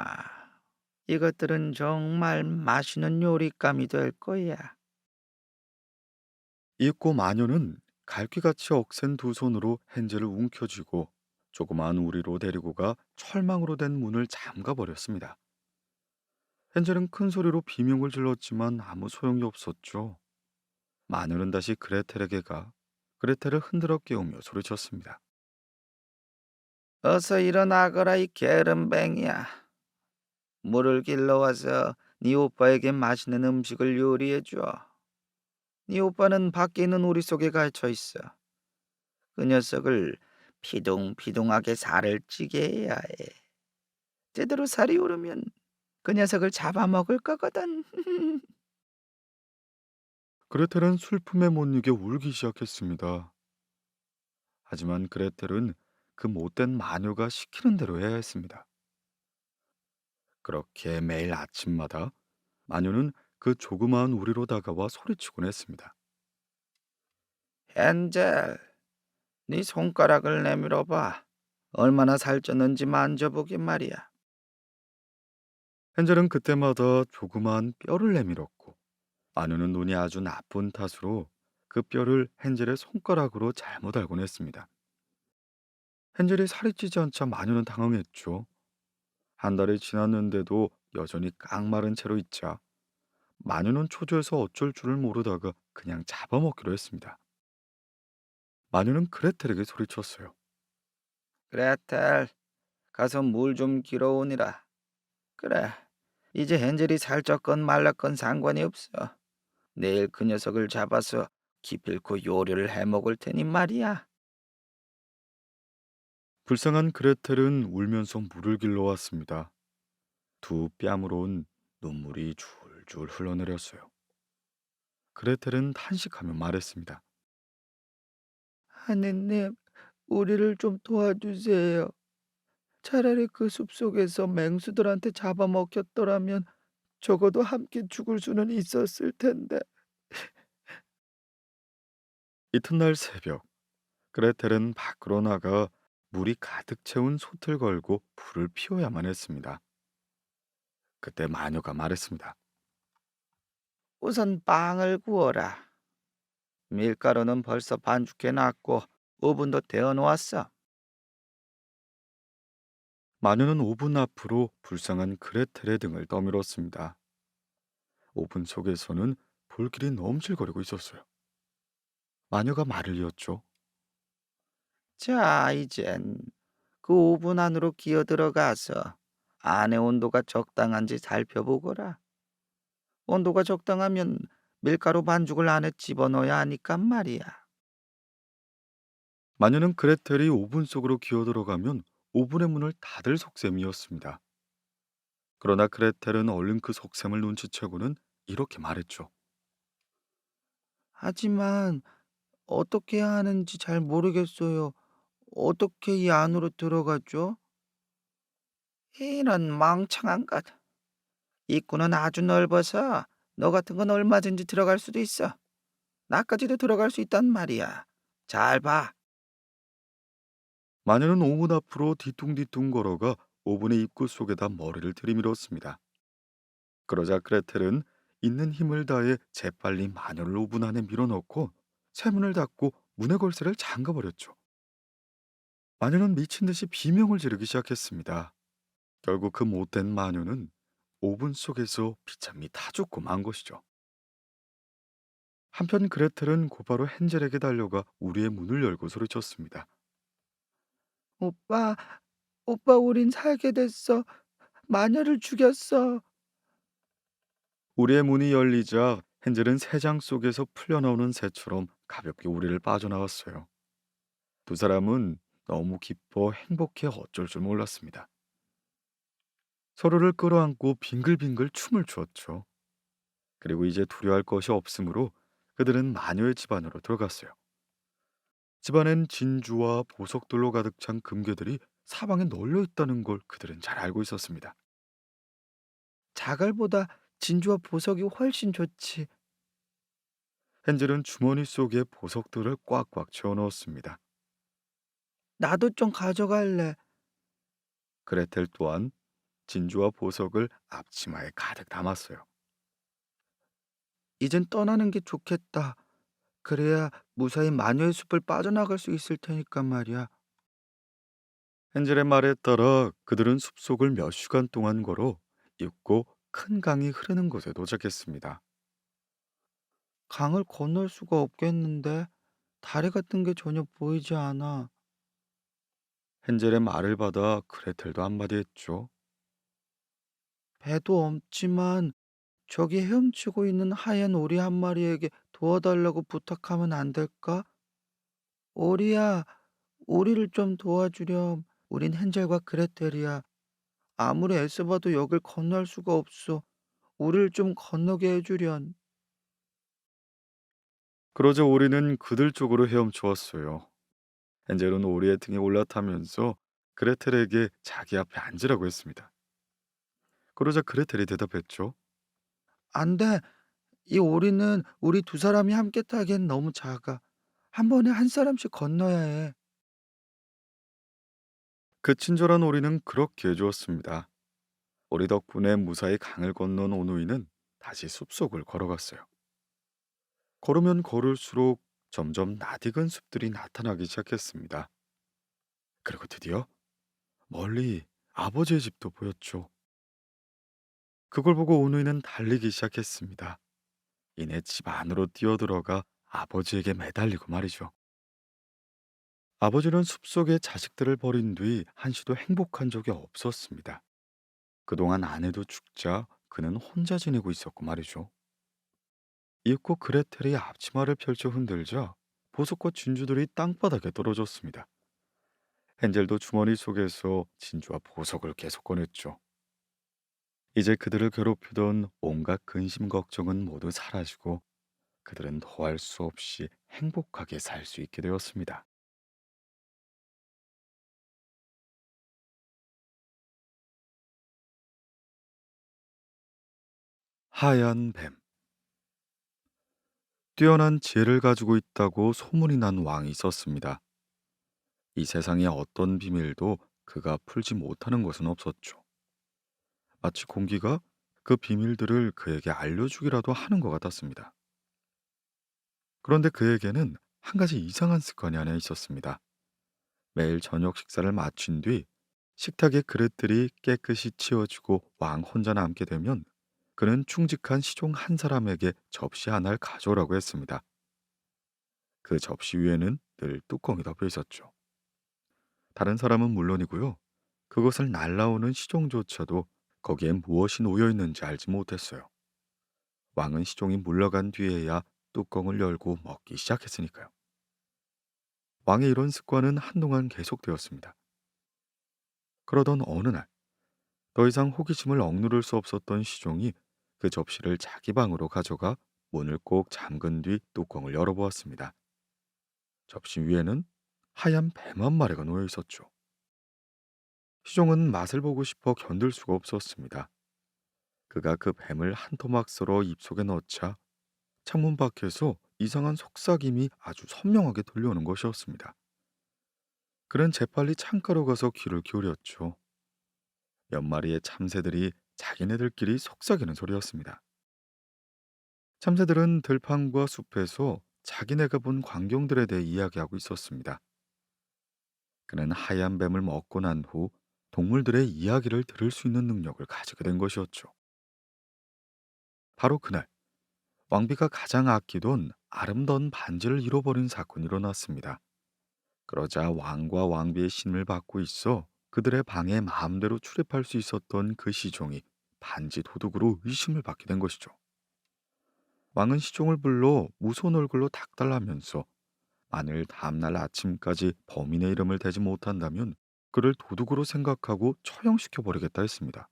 이것들은 정말 맛있는 요리감이 될 거야. 이윽고 마녀는 갈퀴같이 억센 두 손으로 헨젤을 움켜쥐고 조그마한 우리로 데리고 가 철망으로 된 문을 잠가 버렸습니다. 헨젤은 큰 소리로 비명을 질렀지만 아무 소용이 없었죠. 마녀는 다시 그레텔에게 가 그레텔을 흔들어 깨우며 소리쳤습니다. 어서 일어나거라 이 게으름뱅이야. 물을 길러와서 네 오빠에게 맛있는 음식을 요리해 줘. 네 오빠는 밖에 있는 우리 속에 갇혀 있어. 그 녀석을 피둥피둥하게 살을 찌게 해야 해. 제대로 살이 오르면 그 녀석을 잡아먹을 거거든. 그레텔은 슬픔에 못 이겨 울기 시작했습니다. 하지만 그레텔은 그 못된 마녀가 시키는 대로 해야 했습니다. 그렇게 매일 아침마다 마녀는 그 조그마한 우리로 다가와 소리치곤 했습니다. 헨젤, 네 손가락을 내밀어 봐. 얼마나 살쪘는지 만져보게 말이야. 헨젤은 그때마다 조그마한 뼈를 내밀었고 마녀는 눈이 아주 나쁜 탓으로 그 뼈를 헨젤의 손가락으로 잘못 알곤 했습니다. 헨젤이 살이 찌지 않자 마녀는 당황했죠. 한 달이 지났는데도 여전히 깡마른 채로 있자 마녀는 초조해서 어쩔 줄을 모르다가 그냥 잡아먹기로 했습니다. 마녀는 그레텔에게 소리쳤어요. 그레텔, 가서 물 좀 길어오니라. 그래, 이제 헨젤이 살쪘건 말랐건 상관이 없어. 내일 그 녀석을 잡아서 기필코 요리를 해먹을 테니 말이야. 불쌍한 그레텔은 울면서 물을 길러 왔습니다. 두 뺨으론 눈물이 줄줄 흘러내렸어요. 그레텔은 탄식하며 말했습니다. 하느님, 우리를 좀 도와주세요. 차라리 그 숲속에서 맹수들한테 잡아먹혔더라면 적어도 함께 죽을 수는 있었을 텐데. 이튿날 새벽, 그레텔은 밖으로 나가 물이 가득 채운 솥을 걸고 불을 피워야만 했습니다. 그때 마녀가 말했습니다. 우선 빵을 구워라. 밀가루는 벌써 반죽해 놨고 오븐도 데워 놓았어. 마녀는 오븐 앞으로 불쌍한 그레텔의 등을 떠밀었습니다. 오븐 속에서는 불길이 넘실거리고 있었어요. 마녀가 말을 이었죠. 자, 이젠 그 오븐 안으로 기어 들어가서 안의 온도가 적당한지 살펴보거라. 온도가 적당하면 밀가루 반죽을 안에 집어넣어야 하니까 말이야. 마녀는 그레텔이 오븐 속으로 기어 들어가면 오븐의 문을 닫을 속셈이었습니다. 그러나 그레텔은 얼른 그 속셈을 눈치채고는 이렇게 말했죠. 하지만 어떻게 해야 하는지 잘 모르겠어요. 어떻게 이 안으로 들어가죠? 이런 멍청한 것. 입구는 아주 넓어서 너 같은 건 얼마든지 들어갈 수도 있어. 나까지도 들어갈 수 있단 말이야. 잘 봐. 마녀는 오븐 앞으로 뒤뚱뒤뚱 걸어가 오븐의 입구 속에다 머리를 들이밀었습니다. 그러자 그레텔은 있는 힘을 다해 재빨리 마녀를 오븐 안에 밀어넣고 새 문을 닫고 문의 걸쇠를 잠가버렸죠. 마녀는 미친 듯이 비명을 지르기 시작했습니다. 결국 그 못된 마녀는 오븐 속에서 비참히 타 죽고 만 것이죠. 한편 그레텔은 곧바로 헨젤에게 달려가 우리의 문을 열고 소리쳤습니다. 오빠, 오빠 우린 살게 됐어. 마녀를 죽였어. 우리의 문이 열리자 헨젤은 새장 속에서 풀려나오는 새처럼 가볍게 우리를 빠져나왔어요. 두 사람은 너무 기뻐 행복해 어쩔 줄 몰랐습니다. 서로를 끌어안고 빙글빙글 춤을 추었죠. 그리고 이제 두려워할 것이 없으므로 그들은 마녀의 집 안으로 들어갔어요. 집안엔 진주와 보석들로 가득 찬 금괴들이 사방에 널려 있다는 걸 그들은 잘 알고 있었습니다. 자갈보다 진주와 보석이 훨씬 좋지. 헨젤은 주머니 속에 보석들을 꽉꽉 채워 넣었습니다. 나도 좀 가져갈래. 그레텔 또한 진주와 보석을 앞치마에 가득 담았어요. 이젠 떠나는 게 좋겠다. 그래야 무사히 마녀의 숲을 빠져나갈 수 있을 테니까 말이야. 헨젤의 말에 따라 그들은 숲속을 몇 시간 동안 걸어 깊고 큰 강이 흐르는 곳에 도착했습니다. 강을 건널 수가 없겠는데 다리 같은 게 전혀 보이지 않아. 헨젤의 말을 받아 그레텔도 한마디 했죠. 배도 없지만 저기 헤엄치고 있는 하얀 오리 한 마리에게 도와달라고 부탁하면 안 될까? 오리야, 우리를 좀 도와주렴. 우린 헨젤과 그레텔이야. 아무리 애써봐도 여길 건널 수가 없어. 우리를 좀 건너게 해주련. 그러자 오리는 그들 쪽으로 헤엄쳐왔어요. 헨젤은 오리의 등에 올라타면서 그레텔에게 자기 앞에 앉으라고 했습니다. 그러자 그레텔이 대답했죠. 안 돼. 이 오리는 우리 두 사람이 함께 타기엔 너무 작아. 한 번에 한 사람씩 건너야 해. 그 친절한 오리는 그렇게 해주었습니다. 오리 덕분에 무사히 강을 건넌 오누이는 다시 숲속을 걸어갔어요. 걸으면 걸을수록 점점 낯익은 숲들이 나타나기 시작했습니다. 그리고 드디어 멀리 아버지의 집도 보였죠. 그걸 보고 오누이는 달리기 시작했습니다. 이내 집 안으로 뛰어들어가 아버지에게 매달리고 말이죠. 아버지는 숲속에 자식들을 버린 뒤 한시도 행복한 적이 없었습니다. 그동안 아내도 죽자 그는 혼자 지내고 있었고 말이죠. 이윽고 그레텔이 앞치마를 펼쳐 흔들자 보석과 진주들이 땅바닥에 떨어졌습니다. 헨젤도 주머니 속에서 진주와 보석을 계속 꺼냈죠. 이제 그들을 괴롭히던 온갖 근심 걱정은 모두 사라지고 그들은 더할 수 없이 행복하게 살 수 있게 되었습니다. 하얀 뱀. 뛰어난 지혜를 가지고 있다고 소문이 난 왕이 있었습니다. 이 세상의 어떤 비밀도 그가 풀지 못하는 것은 없었죠. 마치 공기가 그 비밀들을 그에게 알려주기라도 하는 것 같았습니다. 그런데 그에게는 한 가지 이상한 습관이 하나 있었습니다. 매일 저녁 식사를 마친 뒤 식탁의 그릇들이 깨끗이 치워지고 왕 혼자 남게 되면 그는 충직한 시종 한 사람에게 접시 하나를 가져오라고 했습니다. 그 접시 위에는 늘 뚜껑이 덮여 있었죠. 다른 사람은 물론이고요. 그것을 날라오는 시종조차도 거기에 무엇이 놓여 있는지 알지 못했어요. 왕은 시종이 물러간 뒤에야 뚜껑을 열고 먹기 시작했으니까요. 왕의 이런 습관은 한동안 계속되었습니다. 그러던 어느 날, 더 이상 호기심을 억누를 수 없었던 시종이 그 접시를 자기 방으로 가져가 문을 꼭 잠근 뒤 뚜껑을 열어보았습니다. 접시 위에는 하얀 뱀 한 마리가 놓여 있었죠. 시종은 맛을 보고 싶어 견딜 수가 없었습니다. 그가 그 뱀을 한 토막 썰어 입속에 넣자 창문 밖에서 이상한 속삭임이 아주 선명하게 들려오는 것이었습니다. 그는 재빨리 창가로 가서 귀를 기울였죠. 몇 마리의 참새들이 자기네들끼리 속삭이는 소리였습니다. 참새들은 들판과 숲에서 자기네가 본 광경들에 대해 이야기하고 있었습니다. 그는 하얀 뱀을 먹고 난 후 동물들의 이야기를 들을 수 있는 능력을 가지게 된 것이었죠. 바로 그날 왕비가 가장 아끼던 아름다운 반지를 잃어버린 사건이 일어났습니다. 그러자 왕과 왕비의 신임을 받고 있어 그들의 방에 마음대로 출입할 수 있었던 그 시종이 반지 도둑으로 의심을 받게 된 것이죠. 왕은 시종을 불러 무서운 얼굴로 닥달하면서 만일 다음날 아침까지 범인의 이름을 대지 못한다면 그를 도둑으로 생각하고 처형시켜 버리겠다 했습니다.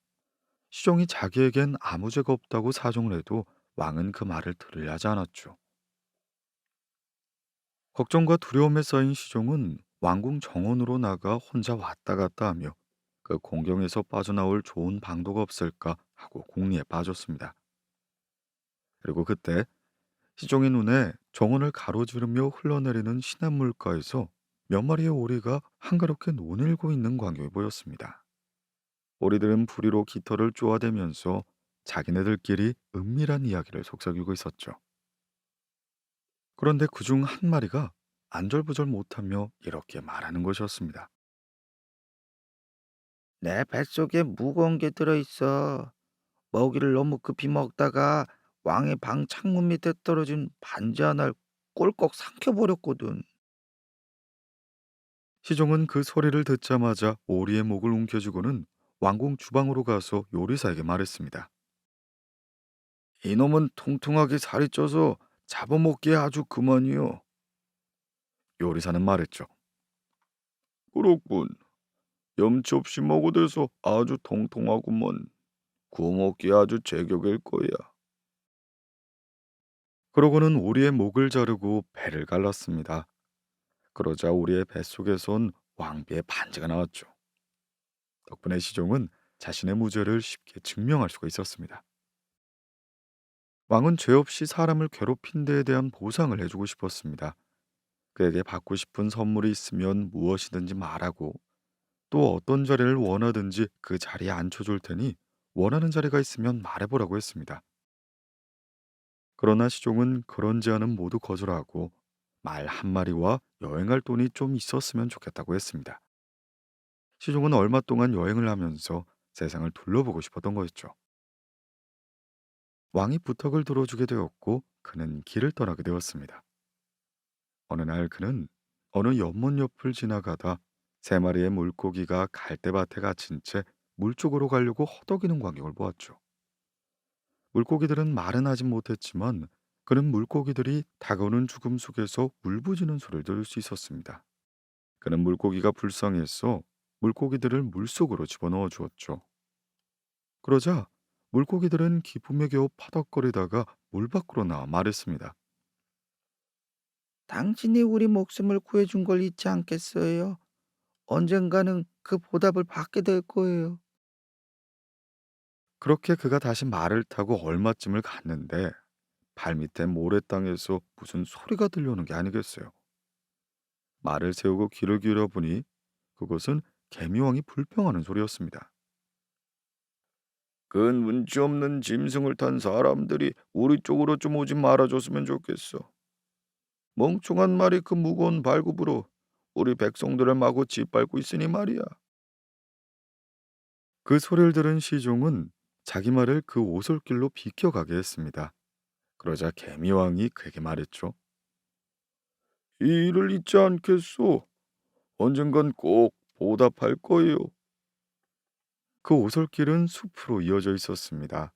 시종이 자기에겐 아무 죄가 없다고 사정을 해도 왕은 그 말을 들으려 하지 않았죠. 걱정과 두려움에 쌓인 시종은 왕궁 정원으로 나가 혼자 왔다 갔다 하며 그 공경에서 빠져나올 좋은 방도가 없을까 하고 궁리에 빠졌습니다. 그리고 그때 시종의 눈에 정원을 가로지르며 흘러내리는 시냇물가에서 몇 마리의 오리가 한가롭게 논일고 있는 광경이 보였습니다. 오리들은 부리로 깃털을 쪼아대면서 자기네들끼리 은밀한 이야기를 속삭이고 있었죠. 그런데 그중 한 마리가 안절부절 못하며 이렇게 말하는 것이었습니다. 내 뱃속에 무거운 게 들어있어. 먹이를 너무 급히 먹다가 왕의 방 창문 밑에 떨어진 반지 하나를 꼴꺽 삼켜버렸거든. 시종은 그 소리를 듣자마자 오리의 목을 움켜쥐고는 왕궁 주방으로 가서 요리사에게 말했습니다. 이놈은 통통하게 살이 쪄서 잡아먹기에 아주 그만이요. 요리사는 말했죠. 그렇군. 염치 없이 먹어대서 아주 통통하구먼. 구워 먹기에 아주 제격일 거야. 그러고는 오리의 목을 자르고 배를 갈랐습니다. 그러자 오리의 뱃속에선 왕비의 반지가 나왔죠. 덕분에 시종은 자신의 무죄를 쉽게 증명할 수가 있었습니다. 왕은 죄 없이 사람을 괴롭힌 데에 대한 보상을 해주고 싶었습니다. 그에게 받고 싶은 선물이 있으면 무엇이든지 말하고 또 어떤 자리를 원하든지 그 자리에 앉혀줄 테니 원하는 자리가 있으면 말해보라고 했습니다. 그러나 시종은 그런 제안은 모두 거절하고 말 한 마리와 여행할 돈이 좀 있었으면 좋겠다고 했습니다. 시종은 얼마 동안 여행을 하면서 세상을 둘러보고 싶었던 거였죠. 왕이 부탁을 들어주게 되었고 그는 길을 떠나게 되었습니다. 어느 날 그는 어느 연못 옆을 지나가다 세 마리의 물고기가 갈대밭에 갇힌 채 물 쪽으로 가려고 허덕이는 광경을 보았죠. 물고기들은 말은 하지 못했지만 그는 물고기들이 다가오는 죽음 속에서 울부짖는 소리를 들을 수 있었습니다. 그는 물고기가 불쌍해서 물고기들을 물속으로 집어넣어 주었죠. 그러자 물고기들은 기쁨에 겨우 파덕거리다가 물 밖으로 나와 말했습니다. 당신이 우리 목숨을 구해준 걸 잊지 않겠어요? 언젠가는 그 보답을 받게 될 거예요. 그렇게 그가 다시 말을 타고 얼마쯤을 갔는데 발밑에 모래땅에서 무슨 소리가 들려오는 게 아니겠어요. 말을 세우고 귀를 기울여 보니 그것은 개미왕이 불평하는 소리였습니다. 근문지 없는 짐승을 탄 사람들이 우리 쪽으로 좀 오지 말아줬으면 좋겠어. 멍청한 말이 그 무거운 발굽으로 우리 백성들을 마구 짓밟고 있으니 말이야. 그 소리를 들은 시종은 자기 말을 그 오솔길로 비켜가게 했습니다. 그러자 개미왕이 그에게 말했죠. 이 일을 잊지 않겠소. 언젠간 꼭 보답할 거예요. 그 오솔길은 숲으로 이어져 있었습니다.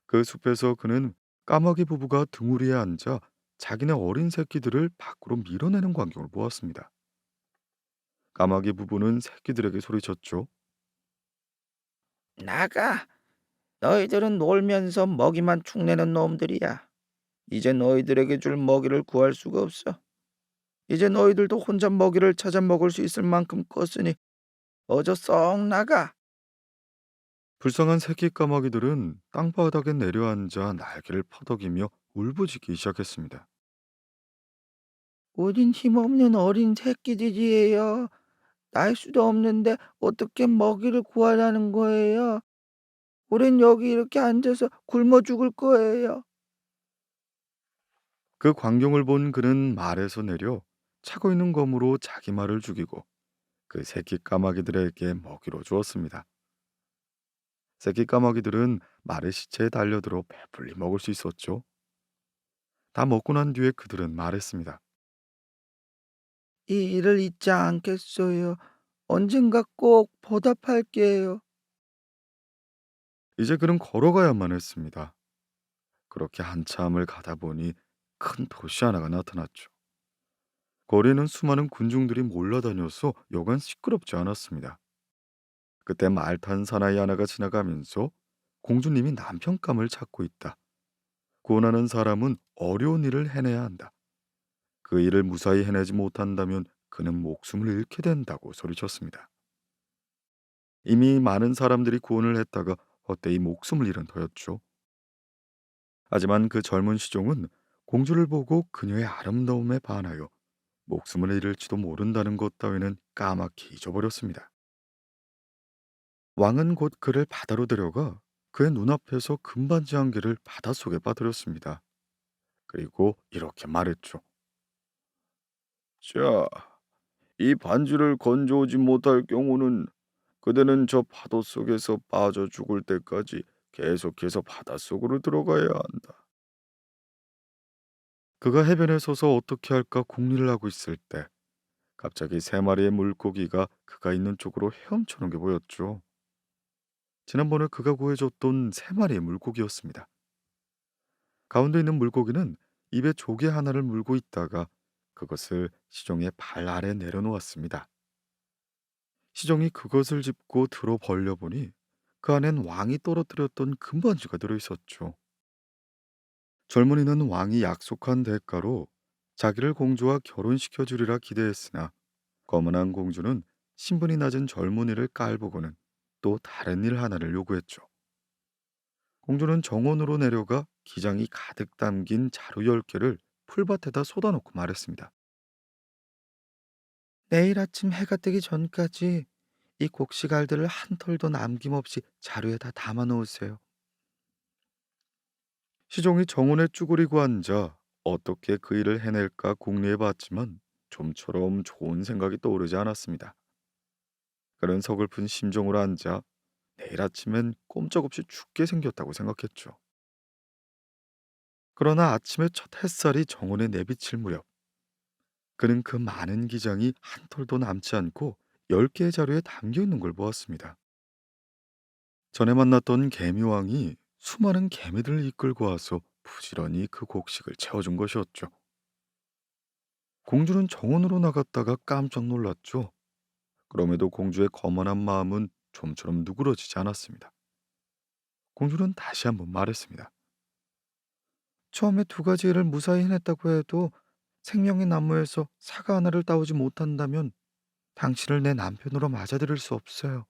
그 숲에서 그는 까마귀 부부가 등우리에 앉아 자기네 어린 새끼들을 밖으로 밀어내는 광경을 보았습니다. 까마귀 부부는 새끼들에게 소리쳤죠. 나가! 너희들은 놀면서 먹이만 축내는 놈들이야. 이제 너희들에게 줄 먹이를 구할 수가 없어. 이제 너희들도 혼자 먹이를 찾아 먹을 수 있을 만큼 컸으니 어저 썩 나가. 불쌍한 새끼 까마귀들은 땅바닥에 내려앉아 날개를 퍼덕이며 울부짖기 시작했습니다. 우린 힘없는 어린 새끼들이에요. 날 수도 없는데 어떻게 먹이를 구하라는 거예요? 우린 여기 이렇게 앉아서 굶어 죽을 거예요. 그 광경을 본 그는 말에서 내려 차고 있는 검으로 자기 말을 죽이고 그 새끼 까마귀들에게 먹이로 주었습니다. 새끼 까마귀들은 말의 시체에 달려들어 배불리 먹을 수 있었죠. 다 먹고 난 뒤에 그들은 말했습니다. 이 일을 잊지 않겠어요. 언젠가 꼭 보답할게요. 이제 그는 걸어가야만 했습니다. 그렇게 한참을 가다 보니 큰 도시 하나가 나타났죠. 거리는 수많은 군중들이 몰려다녀서 여간 시끄럽지 않았습니다. 그때 말 탄 사나이 하나가 지나가면서 공주님이 남편감을 찾고 있다. 구원하는 사람은 어려운 일을 해내야 한다. 그 일을 무사히 해내지 못한다면 그는 목숨을 잃게 된다고 소리쳤습니다. 이미 많은 사람들이 구원을 했다가 헛되이 목숨을 잃은 터였죠. 하지만 그 젊은 시종은 공주를 보고 그녀의 아름다움에 반하여 목숨을 잃을지도 모른다는 것 따위는 까맣게 잊어버렸습니다. 왕은 곧 그를 바다로 데려가 그의 눈앞에서 금반지 한 개를 바닷속에 빠뜨렸습니다. 그리고 이렇게 말했죠. 자, 이 반지를 건져오지 못할 경우는 그대는 저 파도 속에서 빠져 죽을 때까지 계속해서 바닷속으로 들어가야 한다. 그가 해변에 서서 어떻게 할까 궁리를 하고 있을 때 갑자기 세 마리의 물고기가 그가 있는 쪽으로 헤엄쳐는 게 보였죠. 지난번에 그가 구해줬던 세 마리의 물고기였습니다. 가운데 있는 물고기는 입에 조개 하나를 물고 있다가 그것을 시종의 발 아래 내려놓았습니다. 시종이 그것을 짚고 들어 벌려보니 그 안엔 왕이 떨어뜨렸던 금반지가 들어있었죠. 젊은이는 왕이 약속한 대가로 자기를 공주와 결혼시켜 주리라 기대했으나 거만한 공주는 신분이 낮은 젊은이를 깔보고는 또 다른 일 하나를 요구했죠. 공주는 정원으로 내려가 기장이 가득 담긴 자루 10개를 풀밭에다 쏟아놓고 말했습니다. 내일 아침 해가 뜨기 전까지 이 곡식알들을 한 털도 남김없이 자루에 다 담아 놓으세요. 시종이 정원에 쭈그리고 앉아 어떻게 그 일을 해낼까 궁리해 봤지만 좀처럼 좋은 생각이 떠오르지 않았습니다. 그는 서글픈 심정으로 앉아 내일 아침엔 꼼짝없이 죽게 생겼다고 생각했죠. 그러나 아침에 첫 햇살이 정원에 내비칠 무렵 그는 그 많은 기장이 한 톨도 남지 않고 10개의 자루에 담겨 있는 걸 보았습니다. 전에 만났던 개미왕이 수많은 개미들을 이끌고 와서 부지런히 그 곡식을 채워준 것이었죠. 공주는 정원으로 나갔다가 깜짝 놀랐죠. 그럼에도 공주의 거만한 마음은 좀처럼 누그러지지 않았습니다. 공주는 다시 한번 말했습니다. 처음에 2가지 일을 무사히 해냈다고 해도 생명의 나무에서 사과 하나를 따오지 못한다면 당신을 내 남편으로 맞아들일 수 없어요.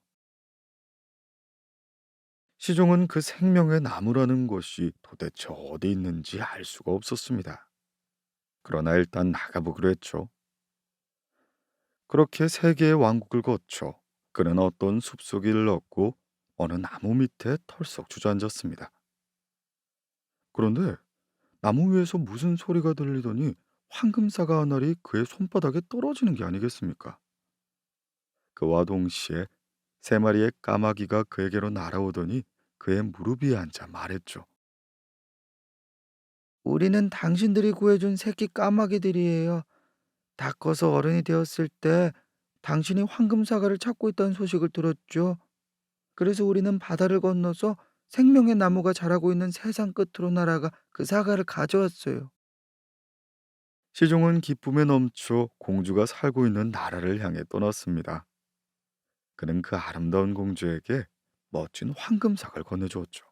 시종은 그 생명의 나무라는 것이 도대체 어디 있는지 알 수가 없었습니다. 그러나 일단 나가보기로 했죠. 그렇게 3개의 왕국을 거쳐 그는 어떤 숲속을 얻고 어느 나무 밑에 털썩 주저앉았습니다. 그런데 나무 위에서 무슨 소리가 들리더니 황금사과 한 알이 그의 손바닥에 떨어지는 게 아니겠습니까? 그와 동시에 3마리의 까마귀가 그에게로 날아오더니 그의 무릎 위에 앉아 말했죠. 우리는 당신들이 구해준 새끼 까마귀들이에요. 다 커서 어른이 되었을 때 당신이 황금사과를 찾고 있다는 소식을 들었죠. 그래서 우리는 바다를 건너서 생명의 나무가 자라고 있는 세상 끝으로 날아가 그 사과를 가져왔어요. 시종은 기쁨에 넘쳐 공주가 살고 있는 나라를 향해 떠났습니다. 그는 그 아름다운 공주에게 멋진 황금삭을 건네주었죠.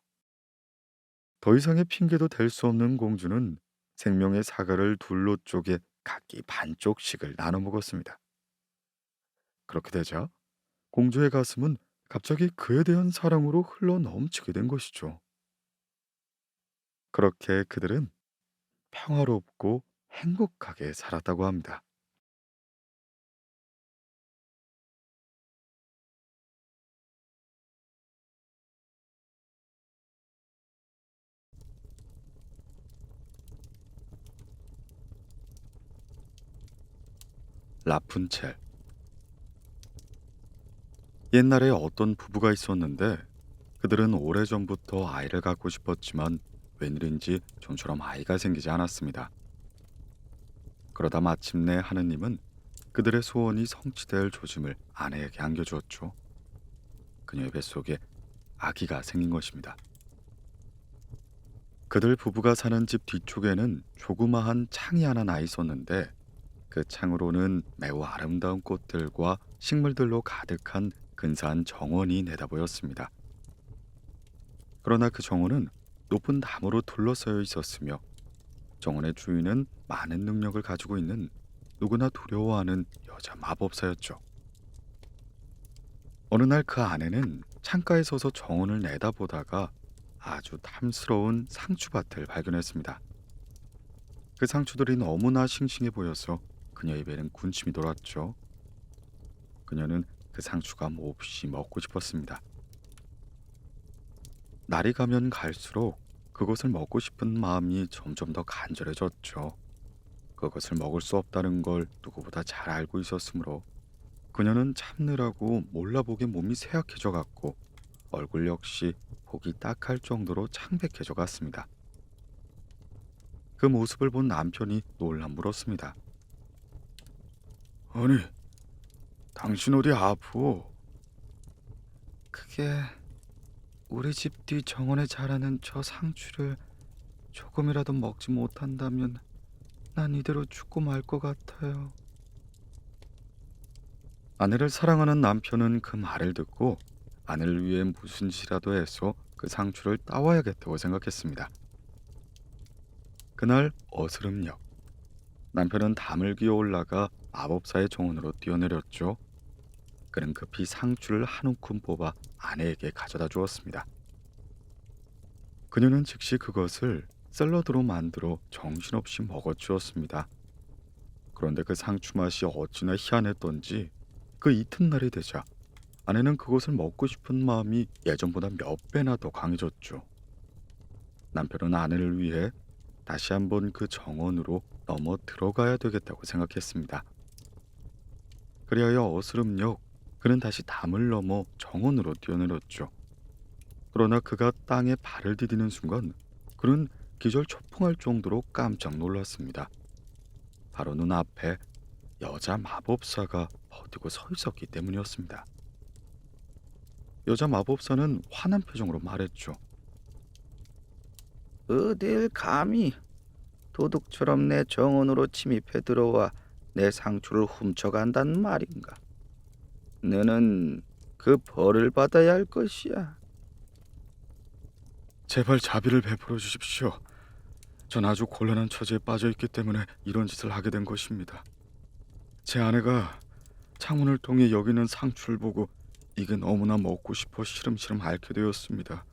더 이상의 핑계도 될 수 없는 공주는 생명의 사과를 둘로 쪼개 각기 반쪽씩을 나눠 먹었습니다. 그렇게 되자 공주의 가슴은 갑자기 그에 대한 사랑으로 흘러 넘치게 된 것이죠. 그렇게 그들은 평화롭고 행복하게 살았다고 합니다. 라푼첼. 옛날에 어떤 부부가 있었는데 그들은 오래전부터 아이를 갖고 싶었지만 웬일인지 좀처럼 아이가 생기지 않았습니다. 그러다 마침내 하느님은 그들의 소원이 성취될 조짐을 아내에게 안겨주었죠. 그녀의 뱃속에 아기가 생긴 것입니다. 그들 부부가 사는 집 뒤쪽에는 조그마한 창이 하나 나 있었는데 그 창으로는 매우 아름다운 꽃들과 식물들로 가득한 근사한 정원이 내다보였습니다. 그러나 그 정원은 높은 나무로 둘러싸여 있었으며 정원의 주인은 많은 능력을 가지고 있는 누구나 두려워하는 여자 마법사였죠. 어느 날 그 아내는 창가에 서서 정원을 내다보다가 아주 탐스러운 상추밭을 발견했습니다. 그 상추들이 너무나 싱싱해 보여서 그녀의 배는 군침이 돌았죠. 그녀는 그 상추가 몹시 먹고 싶었습니다. 날이 가면 갈수록 그것을 먹고 싶은 마음이 점점 더 간절해졌죠. 그것을 먹을 수 없다는 걸 누구보다 잘 알고 있었으므로 그녀는 참느라고 몰라보게 몸이 쇠약해져 갔고 얼굴 역시 보기 딱할 정도로 창백해져 갔습니다. 그 모습을 본 남편이 놀라 물었습니다. 아니, 당신 어디 아프오? 그게 우리 집 뒤 정원에 자라는 저 상추를 조금이라도 먹지 못한다면 난 이대로 죽고 말 것 같아요. 아내를 사랑하는 남편은 그 말을 듣고 아내를 위해 무슨 짓이라도 해서 그 상추를 따와야겠다고 생각했습니다. 그날 어스름역, 남편은 담을 기어 올라가 마법사의 정원으로 뛰어내렸죠. 그는 급히 상추를 한 움큼 뽑아 아내에게 가져다 주었습니다. 그녀는 즉시 그것을 샐러드로 만들어 정신없이 먹어주었습니다. 그런데 그 상추 맛이 어찌나 희한했던지 그 이튿날이 되자 아내는 그것을 먹고 싶은 마음이 예전보다 몇 배나 더 강해졌죠. 남편은 아내를 위해 다시 한번 그 정원으로 넘어 들어가야 되겠다고 생각했습니다. 그리하여 어스름역 그는 다시 담을 넘어 정원으로 뛰어내렸죠. 그러나 그가 땅에 발을 디디는 순간 그는 기절초풍할 정도로 깜짝 놀랐습니다. 바로 눈앞에 여자 마법사가 버티고 서 있었기 때문이었습니다. 여자 마법사는 화난 표정으로 말했죠. 어딜 감히 도둑처럼 내 정원으로 침입해 들어와 내 상추를 훔쳐간단 말인가? 너는 그 벌을 받아야 할 것이야. 제발 자비를 베풀어 주십시오. 전 아주 곤란한 처지에 빠져 있기 때문에 이런 짓을 하게 된 것입니다. 제 아내가 창문을 통해 여기 있는 상추를 보고 이게 너무나 먹고 싶어 시름시름 앓게 되었습니다.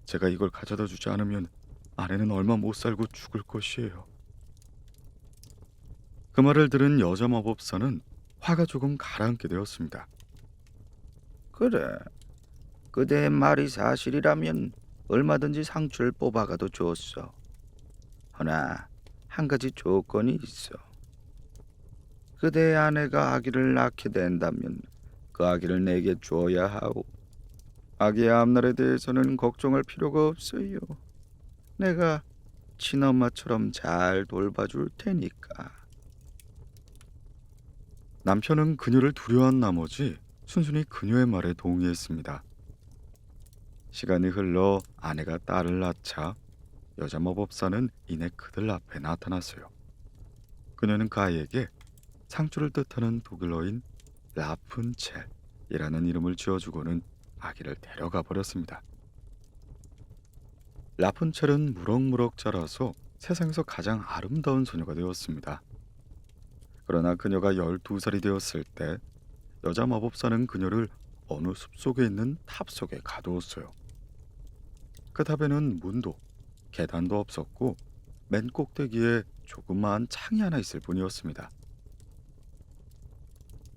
제가 이걸 가져다 주지 않으면 아내는 얼마 못 살고 죽을 것이에요. 그 말을 들은 여자 마법사는 화가 조금 가라앉게 되었습니다. 그래, 그대의 말이 사실이라면 얼마든지 상추를 뽑아가도 좋소. 허나 한 가지 조건이 있어. 그대의 아내가 아기를 낳게 된다면 그 아기를 내게 주어야 하오. 아기의 앞날에 대해서는 걱정할 필요가 없어요. 내가 친엄마처럼 잘 돌봐줄 테니까. 남편은 그녀를 두려워한 나머지 순순히 그녀의 말에 동의했습니다. 시간이 흘러 아내가 딸을 낳자 여자 마법사는 이내 그들 앞에 나타났어요. 그녀는 그 아이에게 상추를 뜻하는 독일어인 라푼첼이라는 이름을 지어주고는 아기를 데려가 버렸습니다. 라푼첼은 무럭무럭 자라서 세상에서 가장 아름다운 소녀가 되었습니다. 그러나 그녀가 12살이 되었을 때 여자 마법사는 그녀를 어느 숲속에 있는 탑 속에 가두었어요. 그 탑에는 문도 계단도 없었고 맨 꼭대기에 조그마한 창이 하나 있을 뿐이었습니다.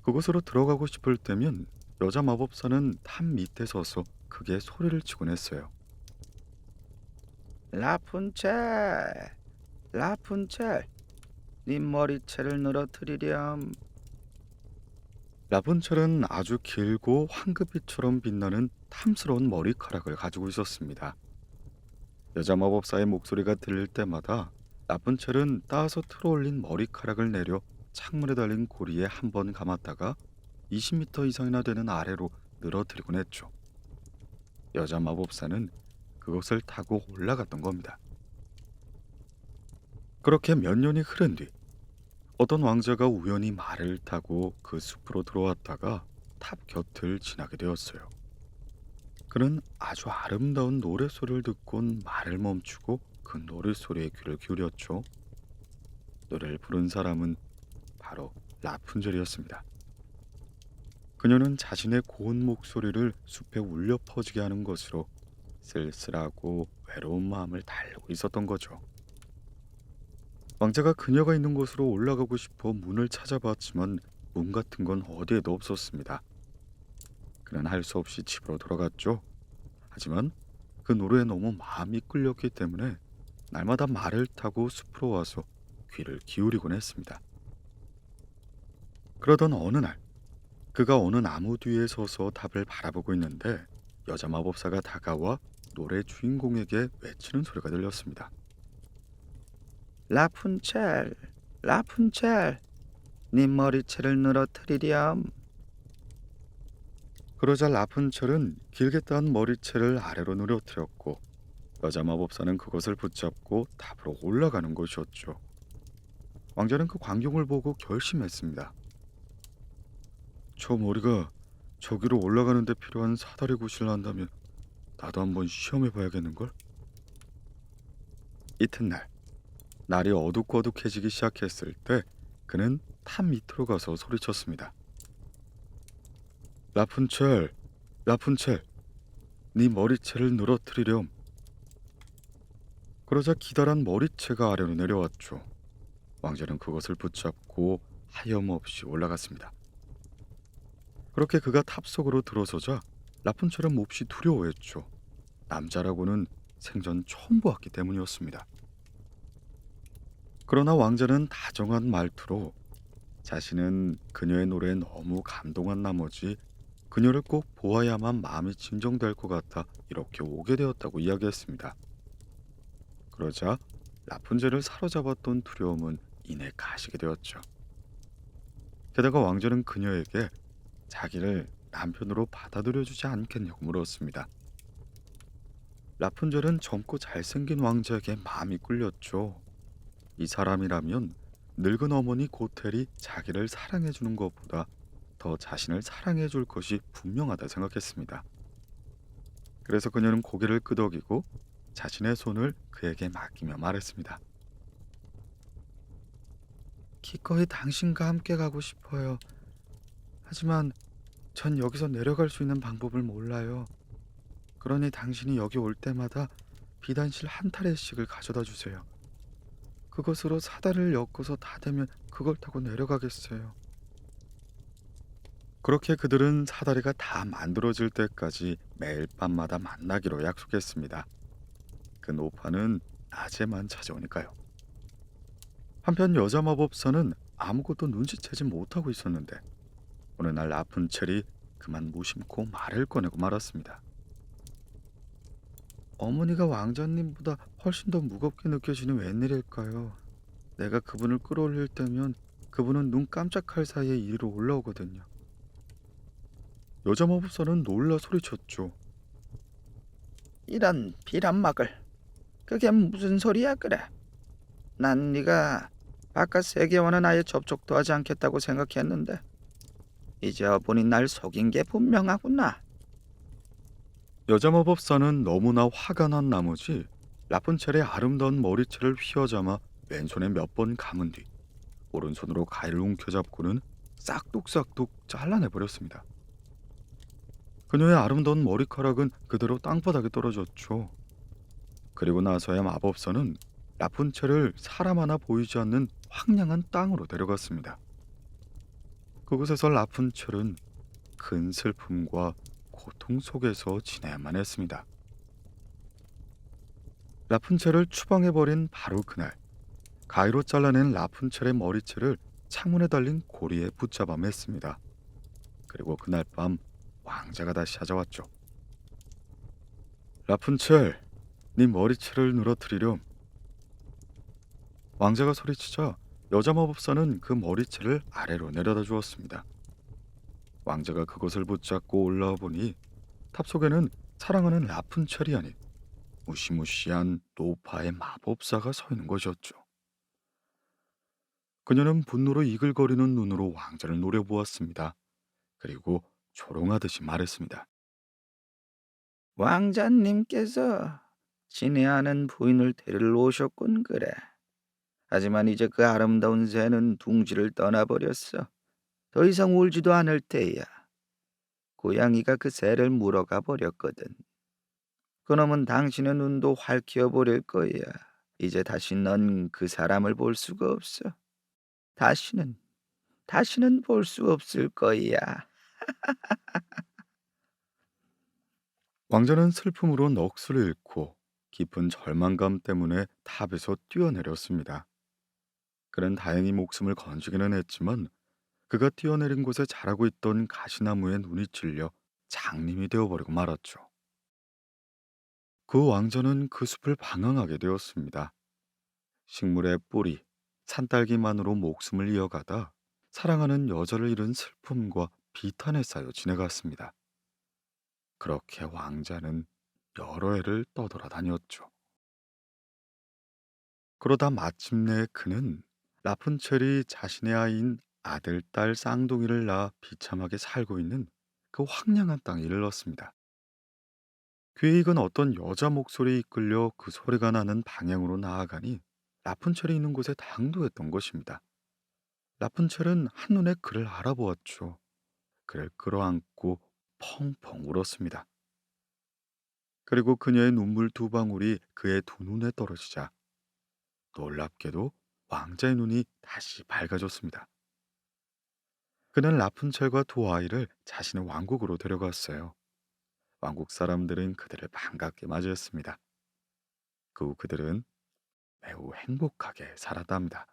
그곳으로 들어가고 싶을 때면 여자 마법사는 탑 밑에 서서 크게 소리를 치곤 했어요. 라푼첼, 라푼첼, 네 머리채를 늘어뜨리렴. 라푼첼은 아주 길고 황금빛처럼 빛나는 탐스러운 머리카락을 가지고 있었습니다. 여자 마법사의 목소리가 들릴 때마다 라푼첼은 따서 틀어올린 머리카락을 내려 창문에 달린 고리에 한 번 감았다가 20m 이상이나 되는 아래로 늘어뜨리곤 했죠. 여자 마법사는 그것을 타고 올라갔던 겁니다. 그렇게 몇 년이 흐른 뒤 어떤 왕자가 우연히 말을 타고 그 숲으로 들어왔다가 탑 곁을 지나게 되었어요. 그는 아주 아름다운 노랫소리를 듣곤 말을 멈추고 그 노랫소리에 귀를 기울였죠. 노래를 부른 사람은 바로 라푼젤이었습니다. 그녀는 자신의 고운 목소리를 숲에 울려 퍼지게 하는 것으로 쓸쓸하고 외로운 마음을 달래고 있었던 거죠. 왕자가 그녀가 있는 곳으로 올라가고 싶어 문을 찾아봤지만 문 같은 건 어디에도 없었습니다. 그는 할 수 없이 집으로 돌아갔죠. 하지만 그 노래에 너무 마음이 끌렸기 때문에 날마다 말을 타고 숲으로 와서 귀를 기울이곤 했습니다. 그러던 어느 날 그가 어느 나무 뒤에 서서 탑을 바라보고 있는데 여자 마법사가 다가와 노래 주인공에게 외치는 소리가 들렸습니다. 라푼첼, 라푼첼, 네 머리채를 늘어뜨리렴. 그러자 라푼첼은 길게 딴 머리채를 아래로 늘어뜨렸고 여자 마법사는 그것을 붙잡고 탑으로 올라가는 것이었죠. 왕자는 그 광경을 보고 결심했습니다. 저 머리가 저기로 올라가는 데 필요한 사다리 구실을 한다면 나도 한번 시험해 봐야겠는걸? 이튿날 날이 어둑어둑해지기 시작했을 때 그는 탑 밑으로 가서 소리쳤습니다. 라푼첼, 라푼첼, 네 머리채를 늘어뜨리렴. 그러자 기다란 머리채가 아래로 내려왔죠. 왕자는 그것을 붙잡고 하염없이 올라갔습니다. 그렇게 그가 탑 속으로 들어서자 라푼첼은 몹시 두려워했죠. 남자라고는 생전 처음 보았기 때문이었습니다. 그러나 왕자는 다정한 말투로 자신은 그녀의 노래에 너무 감동한 나머지 그녀를 꼭 보아야만 마음이 진정될 것 같아 이렇게 오게 되었다고 이야기했습니다. 그러자 라푼젤을 사로잡았던 두려움은 이내 가시게 되었죠. 게다가 왕자는 그녀에게 자기를 남편으로 받아들여주지 않겠냐고 물었습니다. 라푼젤은 젊고 잘생긴 왕자에게 마음이 끌렸죠. 이 사람이라면 늙은 어머니 고텔이 자기를 사랑해주는 것보다 더 자신을 사랑해줄 것이 분명하다 생각했습니다. 그래서 그녀는 고개를 끄덕이고 자신의 손을 그에게 맡기며 말했습니다. 기꺼이 당신과 함께 가고 싶어요. 하지만 전 여기서 내려갈 수 있는 방법을 몰라요. 그러니 당신이 여기 올 때마다 비단실 한 타래씩을 가져다 주세요. 그것으로 사다리를 엮어서 다 되면 그걸 타고 내려가겠어요. 그렇게 그들은 사다리가 다 만들어질 때까지 매일 밤마다 만나기로 약속했습니다. 그 노파는 낮에만 찾아오니까요. 한편 여자 마법사는 아무것도 눈치채지 못하고 있었는데 어느 날 라푼첼이 그만 무심코 말을 꺼내고 말았습니다. 어머니가 왕자님보다 훨씬 더 무겁게 느껴지는 웬일일까요? 내가 그분을 끌어올릴 때면 그분은 눈 깜짝할 사이에 이리로 올라오거든요. 여자 마법사는 놀라 소리쳤죠. 이런 비란막을. 그게 무슨 소리야 그래? 난 네가 바깥 세계와는 아예 접촉도 하지 않겠다고 생각했는데 이제 보니 날 속인 게 분명하구나. 여자 마법사는 너무나 화가 난 나머지 라푼첼의 아름다운 머리채를 휘어잡아 왼손에 몇 번 감은 뒤 오른손으로 가위를 움켜잡고는 싹둑싹둑 잘라내버렸습니다. 그녀의 아름다운 머리카락은 그대로 땅바닥에 떨어졌죠. 그리고 나서야 마법사는 라푼첼을 사람 하나 보이지 않는 황량한 땅으로 데려갔습니다. 그곳에서 라푼첼은 큰 슬픔과 고통 속에서 지내야만 했습니다. 라푼첼을 추방해버린 바로 그날 가위로 잘라낸 라푼첼의 머리채를 창문에 달린 고리에 붙잡아 맸습니다. 그리고 그날 밤 왕자가 다시 찾아왔죠. 라푼첼, 네 머리채를 늘어뜨리렴. 왕자가 소리치자 여자 마법사는 그 머리채를 아래로 내려다 주었습니다. 왕자가 그것을 붙잡고 올라와 보니 탑 속에는 사랑하는 라푼첼이 아닌 무시무시한 노파의 마법사가 서 있는 것이었죠. 그녀는 분노로 이글거리는 눈으로 왕자를 노려보았습니다. 그리고 조롱하듯이 말했습니다. 왕자님께서 친애하는 부인을 데리러 오셨군 그래. 하지만 이제 그 아름다운 새는 둥지를 떠나버렸어. 더 이상 울지도 않을 테야. 고양이가 그 새를 물어가 버렸거든. 그놈은 당신의 눈도 활키워 버릴 거야. 이제 다시 넌 그 사람을 볼 수가 없어. 다시는 볼 수 없을 거야. 왕자는 슬픔으로 넋을 잃고 깊은 절망감 때문에 탑에서 뛰어내렸습니다. 그는 다행히 목숨을 건지기는 했지만 그가 뛰어내린 곳에 자라고 있던 가시나무에 눈이 찔려 장님이 되어버리고 말았죠. 그 왕자는 그 숲을 방황하게 되었습니다. 식물의 뿌리, 산딸기만으로 목숨을 이어가다 사랑하는 여자를 잃은 슬픔과 비탄에 쌓여 지내갔습니다. 그렇게 왕자는 여러 해를 떠돌아다녔죠. 그러다 마침내 그는 라푼첼이 자신의 아이인 아들, 딸 쌍둥이를 낳아 비참하게 살고 있는 그 황량한 땅에 이르렀습니다. 귀에 익은 어떤 여자 목소리에 이끌려 그 소리가 나는 방향으로 나아가니 라푼첼이 있는 곳에 당도했던 것입니다. 라푼첼은 한눈에 그를 알아보았죠. 그를 끌어안고 펑펑 울었습니다. 그리고 그녀의 눈물 두 방울이 그의 두 눈에 떨어지자 놀랍게도 왕자의 눈이 다시 밝아졌습니다. 그는 라푼첼과 두 아이를 자신의 왕국으로 데려갔어요. 왕국 사람들은 그들을 반갑게 맞이했습니다. 그 후 그들은 매우 행복하게 살았답니다.